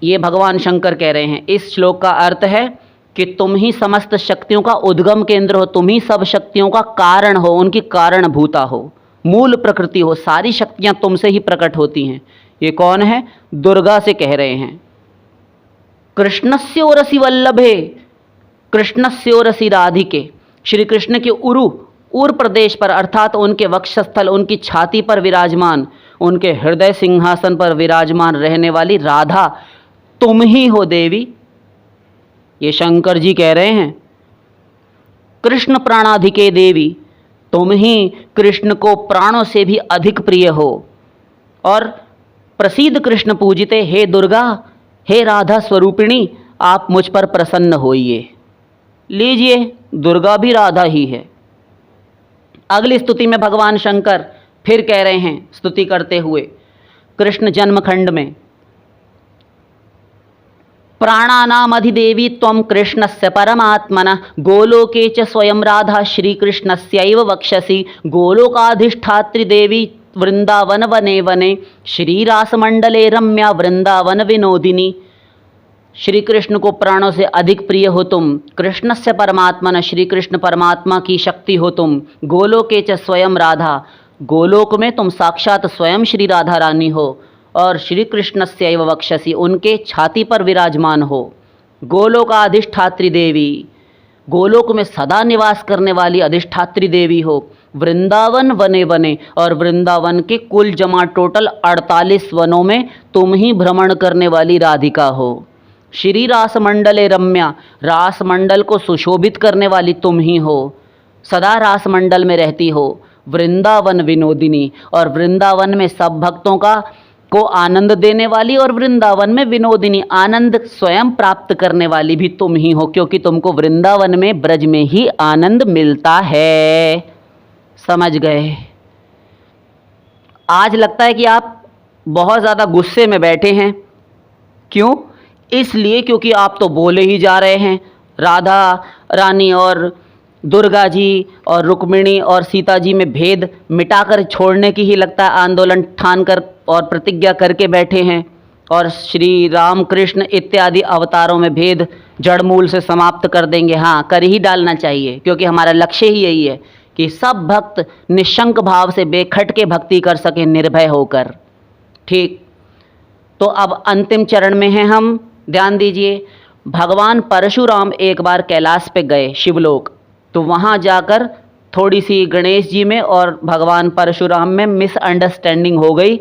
ये भगवान शंकर कह रहे हैं। इस श्लोक का अर्थ है कि तुम ही समस्त शक्तियों का उद्गम केंद्र हो, तुम ही सब शक्तियों का कारण हो, उनकी कारणभूता हो, मूल प्रकृति हो, सारी शक्तियां तुमसे ही प्रकट होती हैं। ये कौन है? दुर्गा से कह रहे हैं। कृष्णस्योरसि वल्लभे कृष्णस्योरसि राधिके, श्री कृष्ण के उर प्रदेश पर अर्थात उनके वक्षस्थल, उनकी छाती पर विराजमान, उनके हृदय सिंहासन पर विराजमान रहने वाली राधा तुम ही हो देवी। ये शंकर जी कह रहे हैं। कृष्ण प्राणाधिके देवी, तुम ही कृष्ण को प्राणों से भी अधिक प्रिय हो। और प्रसीद कृष्ण पूजिते, हे दुर्गा, हे राधा स्वरूपिणी, आप मुझ पर प्रसन्न होइए। लीजिए, दुर्गा भी राधा ही है। अगली स्तुति में भगवान शंकर फिर कह रहे हैं, स्तुति करते हुए कृष्ण जन्मखंड में, प्राणानाम अधिदेवी त्वं कृष्णस्य परमात्मनः गोलोके च स्वयं राधा श्रीकृष्णस्यैव वक्षसि गोलोकाधिष्ठात्री देवी वृंदावन वने वने श्रीरासमंडले रम्या वृंदावन विनोदिनी। श्री कृष्ण को प्राणों से अधिक प्रिय हो तुम, कृष्णस्य परमात्मन, श्री कृष्ण परमात्मा की शक्ति हो तुम, गोलोके च स्वयं राधा, गोलोक में तुम साक्षात स्वयं श्री राधा रानी हो, और श्री कृष्णस्यैव वक्षसि, उनके छाती पर विराजमान हो। गोलोकाधिष्ठात्री देवी, गोलोक में सदा निवास करने वाली अधिष्ठात्री देवी हो। वृंदावन वने वने, और वृंदावन के कुल जमा टोटल 48 वनों में तुम ही भ्रमण करने वाली राधिका हो। श्री रासमंडले रम्या, रासमंडल को सुशोभित करने वाली तुम ही हो, सदा रासमंडल में रहती हो। वृंदावन विनोदिनी, और वृंदावन में सब भक्तों को आनंद देने वाली, और वृंदावन में विनोदिनी, आनंद स्वयं प्राप्त करने वाली भी तुम ही हो, क्योंकि तुमको वृंदावन में ब्रज में ही आनंद मिलता है। समझ गए? आज लगता है कि आप बहुत ज़्यादा गुस्से में बैठे हैं। क्यों? इसलिए क्योंकि आप तो बोले ही जा रहे हैं राधा रानी और दुर्गा जी और रुक्मिणी और सीता जी में भेद मिटाकर छोड़ने की ही लगता है आंदोलन ठान कर और प्रतिज्ञा करके बैठे हैं, और श्री राम कृष्ण इत्यादि अवतारों में भेद जड़ मूल से समाप्त कर देंगे। हाँ, कर ही डालना चाहिए, क्योंकि हमारा लक्ष्य ही यही है कि सब भक्त निशंक भाव से बेखटके भक्ति कर सकें, निर्भय होकर। ठीक, तो अब अंतिम चरण में हैं हम। ध्यान दीजिए, भगवान परशुराम एक बार कैलाश पे गए, शिवलोक, तो वहाँ जाकर थोड़ी सी गणेश जी में और भगवान परशुराम में मिसअंडरस्टैंडिंग हो गई।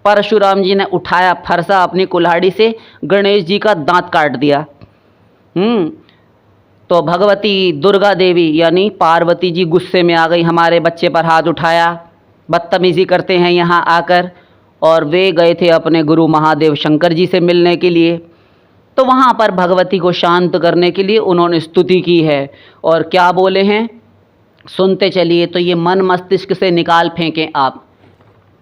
परशुराम जी ने उठाया फरसा अपनी कुल्हाड़ी से, गणेश जी का दांत काट दिया। तो भगवती दुर्गा देवी यानी पार्वती जी गुस्से में आ गई, हमारे बच्चे पर हाथ उठाया, बदतमीज़ी करते हैं यहाँ आकर, और वे गए थे अपने गुरु महादेव शंकर जी से मिलने के लिए। तो वहाँ पर भगवती को शांत करने के लिए उन्होंने स्तुति की है, और क्या बोले हैं सुनते चलिए, तो ये मन मस्तिष्क से निकाल फेंकें आप।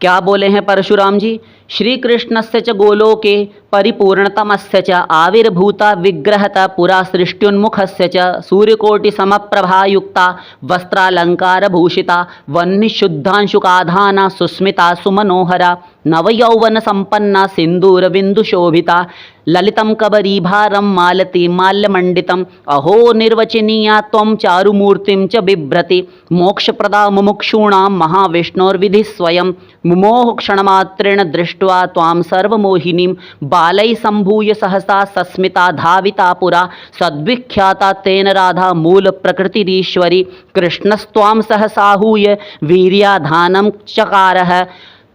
क्या बोले हैं परशुराम जी? श्री कृष्णस्य च गोलोके परिपूर्णतमस्य च आविर्भूता विग्रहता पुरा सृष्ट्युन्मुखस्य च सूर्यकोटि समप्रभा युक्ता वस्त्रालंकार भूषिता वह्निशुद्धांशुकाधाना सुस्मिता सुमनोहरा नवयौवन संपन्ना सिंदूर बिंदु शोभिता ललितं कबरीभारं मालती माल्यमंडितम् अहो निर्वचनीया त्वं चारुमूर्तिं च बिभ्रति मोक्षप्रदा मुमुक्षूणां महाविष्णोर्विधि स्वयं मुमोह क्षणमात्रेण दृष्ट्वा त्वां सर्वमोहिनीं बालै संभूय सहसा सस्मिता धाविता पुरा सद्विख्याता तेन राधा मूल प्रकृतिरीश्वरी कृष्णस्त्वां सहसाहूय वीर्याधानं चकारः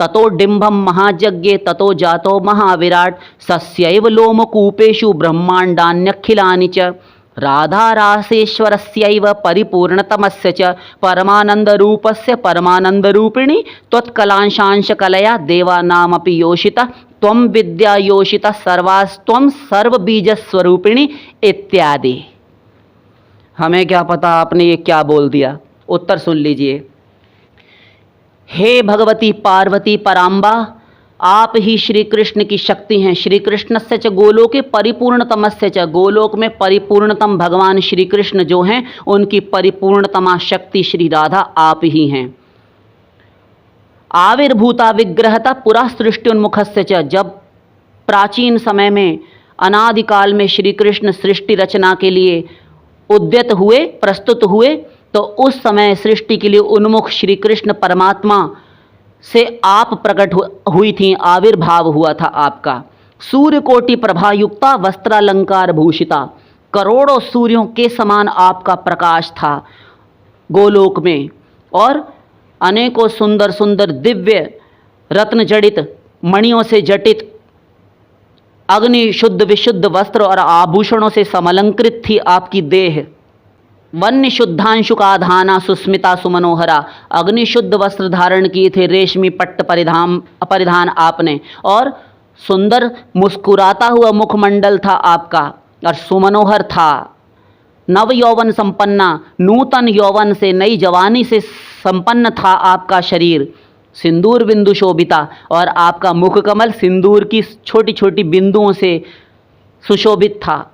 ततो डिंभं महायज्ञे ततो जातो महाविराट सस्यैव लोमकूपेषु ब्रह्मांडान्यखिलानि च राधारासेश्वरस्यैव परिपूर्णतमस्य च परमानंदरूपस्य परमानंदरूपिणी त्वत्कलांशांशकलया देवानामपि योषिता त्वं विद्या योषिता सर्वास्त्वं सर्वबीजस्वरूपिणी इत्यादि। हमें क्या पता आपने ये क्या बोल दिया। उत्तर सुन लीजिए। हे भगवती पार्वती पराम्बा, आप ही श्री कृष्ण की शक्ति हैं। श्री कृष्णस्य च गोलोके परिपूर्णतमस्य च, गोलोक में परिपूर्णतम भगवान श्री कृष्ण जो हैं उनकी परिपूर्णतमा शक्ति श्री राधा आप ही हैं। आविर्भूता विग्रहता पुरा सृष्टि च, जब प्राचीन समय में अनादिकाल में श्री कृष्ण सृष्टि रचना के लिए उद्यत हुए, प्रस्तुत हुए, तो उस समय सृष्टि के लिए उन्मुख श्री कृष्ण परमात्मा से आप प्रकट हुई थी, आविर्भाव हुआ था आपका। सूर्य कोटि प्रभायुक्ता वस्त्रालंकार भूषिता, करोड़ों सूर्यों के समान आपका प्रकाश था गोलोक में, और अनेकों सुंदर सुंदर दिव्य रत्न जड़ित मणियों से जटित अग्नि शुद्ध विशुद्ध वस्त्र और आभूषणों से समलंकृत थी आपकी देह। वन्य शुद्धांशुकाधाना सुस्मिता सुमनोहरा, अग्नि शुद्ध वस्त्र धारण किए थे, रेशमी पट्ट परिधान आपने, और सुंदर मुस्कुराता हुआ मुखमंडल था आपका और सुमनोहर था। नव यौवन संपन्ना, नूतन यौवन से, नई जवानी से संपन्न था आपका शरीर। सिंदूर बिंदु शोभिता, और आपका मुख कमल सिंदूर की छोटी छोटी बिंदुओं से सुशोभित था।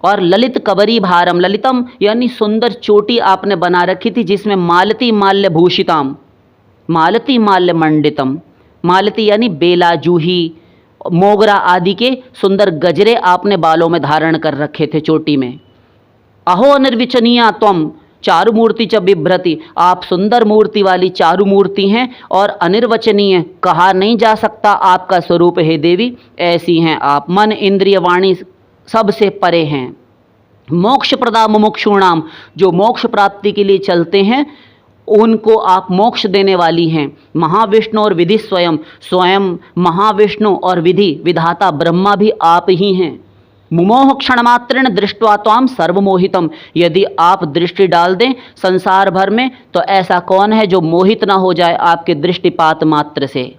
और ललित कबरी भारम, ललितम यानी सुंदर चोटी आपने बना रखी थी जिसमें मालती माल्य भूषिताम, मालती माल्य मंडितम, मालती यानी बेला, जूही, मोगरा आदि के सुंदर गजरे आपने बालों में धारण कर रखे थे चोटी में। अहो अनिर्वचनीया त्वम चारु मूर्ति च बिभ्रति, आप सुंदर मूर्ति वाली चारु मूर्ति हैं और अनिर्वचनीय, कहा नहीं जा सकता आपका स्वरूप हे देवी, ऐसी हैं आप। मन इंद्रिय वाणी सबसे परे हैं। मोक्ष प्रदा मुमुक्षुणाम, जो मोक्ष प्राप्ति के लिए चलते हैं उनको आप मोक्ष देने वाली हैं। महाविष्णु और विधि स्वयं, स्वयं महाविष्णु और विधि विधाता ब्रह्मा भी आप ही हैं। मुमोह क्षणमात्रेण दृष्ट्वा त्वाम सर्वमोहितम, यदि आप दृष्टि डाल दें संसार भर में तो ऐसा कौन है जो मोहित ना हो जाए आपके दृष्टिपात मात्र से।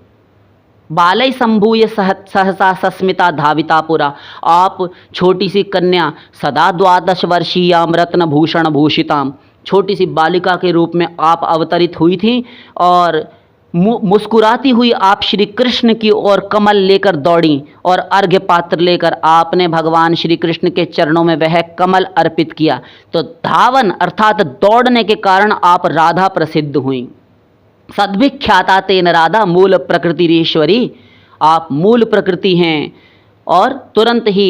बालय संभूय सहसा सस्मिता धाविता पुरा, आप छोटी सी कन्या सदा 12 वर्षीयाम रत्न भूषण भूषिताम, छोटी सी बालिका के रूप में आप अवतरित हुई थी और मुस्कुराती हुई आप श्री कृष्ण की ओर कमल लेकर दौड़ी और अर्घ्य पात्र लेकर आपने भगवान श्री कृष्ण के चरणों में वह कमल अर्पित किया। तो धावन अर्थात दौड़ने के कारण आप राधा प्रसिद्ध हुई। सद्विख्याता तेन राधा मूल प्रकृतिरीश्वरी, आप मूल प्रकृति हैं और तुरंत ही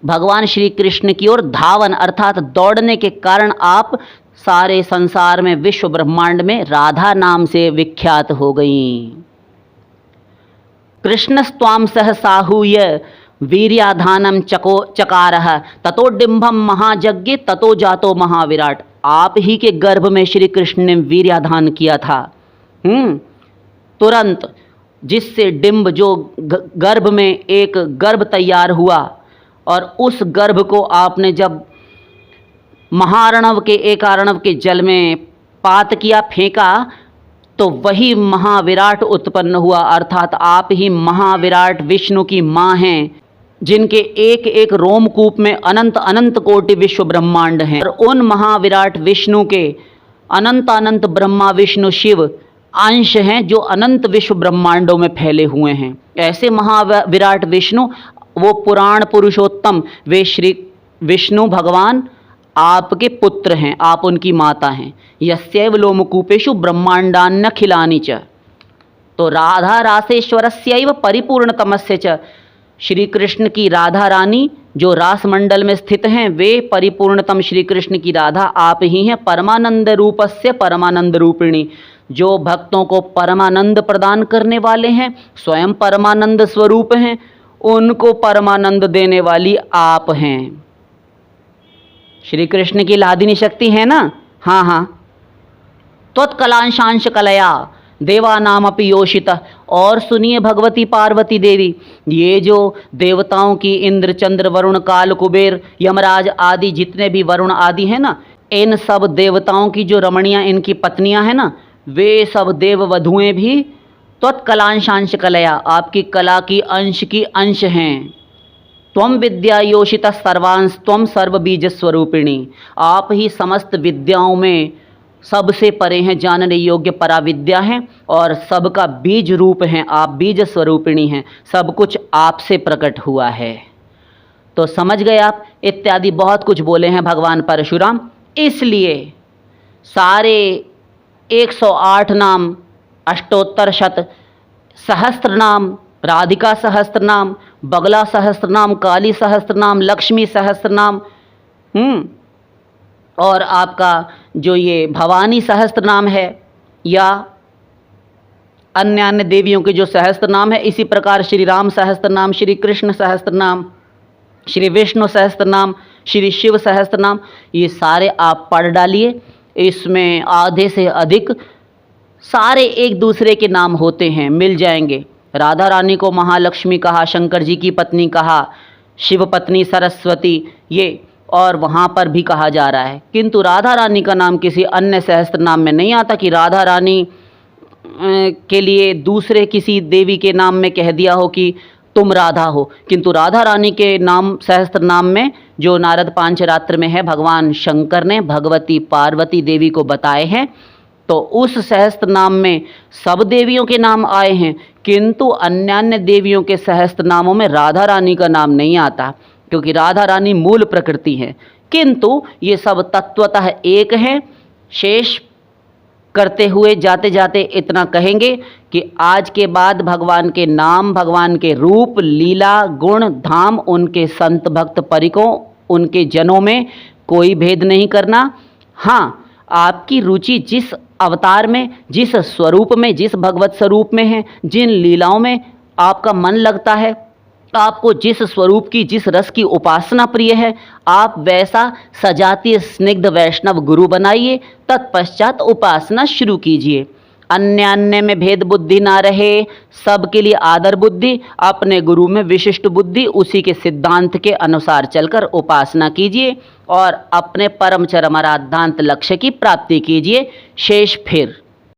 भगवान श्री कृष्ण की ओर धावन अर्थात दौड़ने के कारण आप सारे संसार में, विश्व ब्रह्मांड में राधा नाम से विख्यात हो गईं। कृष्णस्त्वां सह साहूय वीर्याधानम चकारः ततो डिंभम महायज्ञे ततो जातो महाविराट, आप ही के गर्भ में श्री कृष्ण ने वीर्याधान किया था। तुरंत जिससे डिंब, जो गर्भ में एक गर्भ तैयार हुआ और उस गर्भ को आपने जब महारणव के एकारणव के जल में पात किया, फेंका, तो वही महाविराट उत्पन्न हुआ। अर्थात आप ही महाविराट विष्णु की माँ हैं, जिनके एक एक रोमकूप में अनंत अनंत कोटि विश्व ब्रह्मांड हैं। और उन महाविराट विष्णु के अनंत अनंत ब्रह्मा विष्णु शिव अंश हैं जो अनंत विश्व ब्रह्मांडों में फैले हुए हैं। ऐसे महाविराट विष्णु, वो पुराण पुरुषोत्तम, वे श्री विष्णु भगवान आपके पुत्र हैं, आप उनकी माता हैं। यस्यैव लोमकूपेषु ब्रह्मांडान्यखिलानि च, तो राधा रासेश्वरस्यैव परिपूर्णतमस्य च, श्री कृष्ण की राधा रानी जो रास मंडल में स्थित हैं वे परिपूर्णतम श्री कृष्ण की राधा आप ही हैं। परमानंद रूपस्य परमानंद रूपिणी, जो भक्तों को परमानंद प्रदान करने वाले हैं, स्वयं परमानंद स्वरूप हैं, उनको परमानंद देने वाली आप हैं। श्री कृष्ण की लादिनी शक्ति है ना। हाँ हाँ। त्वत्कलांशांश कलया देवानामपि योषित, और सुनिए भगवती पार्वती देवी, ये जो देवताओं की इंद्र चंद्र वरुण काल कुबेर यमराज आदि जितने भी वरुण आदि हैं ना, इन सब देवताओं की जो रमणियाँ इनकी पत्नियाँ हैं ना, वे सब देव वधुएं भी त्वत्कलांशांश कलया, आपकी कला की अंश की अंश हैं। त्वम विद्या योषिता सर्वांश त्वम सर्व बीज स्वरूपिणी, आप ही समस्त विद्याओं में सबसे परे हैं, जानने योग्य पराविद्या हैं और सबका बीज रूप हैं आप, बीज स्वरूपिणी हैं, सब कुछ आपसे प्रकट हुआ है। तो समझ गए आप, इत्यादि बहुत कुछ बोले हैं भगवान परशुराम। इसलिए सारे 108 नाम, अष्टोत्तर शत सहस्त्र नाम, राधिका सहस्त्र नाम, बगला सहस्त्र नाम, काली सहस्त्र नाम, लक्ष्मी सहस्त्र नाम, और आपका जो ये भवानी सहस्त्र नाम है या अन्य अन्य देवियों के जो सहस्त्र नाम है, इसी प्रकार श्री राम सहस्त्र नाम, श्री कृष्ण सहस्त्र नाम, श्री विष्णु सहस्त्र नाम, श्री शिव सहस्त्र नाम, ये सारे आप पढ़ डालिए। इसमें आधे से अधिक सारे एक दूसरे के नाम होते हैं, मिल जाएंगे। राधा रानी को महालक्ष्मी कहा, शंकर जी की पत्नी कहा, शिव पत्नी सरस्वती, ये और वहाँ पर भी कहा जा रहा है। किंतु राधा रानी का नाम किसी अन्य सहस्त्र नाम में नहीं आता कि राधा रानी के लिए दूसरे किसी देवी के नाम में कह दिया हो कि तुम राधा हो। किंतु राधा रानी के नाम सहस्त्र नाम में जो नारद पांचरात्र में है, भगवान शंकर ने भगवती पार्वती देवी को बताए हैं, तो उस सहस्त्र नाम में सब देवियों के नाम आए हैं, किंतु अन्य देवियों के सहस्त्र नामों में राधा रानी का नाम नहीं आता, क्योंकि राधा रानी मूल प्रकृति है। किंतु ये सब तत्वतः एक हैं। शेष करते हुए जाते जाते इतना कहेंगे कि आज के बाद भगवान के नाम, भगवान के रूप, लीला, गुण, धाम, उनके संत भक्त परिकों, उनके जनों में कोई भेद नहीं करना। हाँ, आपकी रुचि जिस अवतार में, जिस स्वरूप में, जिस भगवत स्वरूप में है, जिन लीलाओं में आपका मन लगता है, आपको जिस स्वरूप की, जिस रस की उपासना प्रिय है, आप वैसा सजातीय स्निग्ध वैष्णव गुरु बनाइए, तत्पश्चात उपासना शुरू कीजिए। अन्य में भेद बुद्धि ना रहे, सबके लिए आदर बुद्धि, अपने गुरु में विशिष्ट बुद्धि, उसी के सिद्धांत के अनुसार चलकर उपासना कीजिए और अपने परम चरम आराध्यांत लक्ष्य की प्राप्ति कीजिए। शेष फिर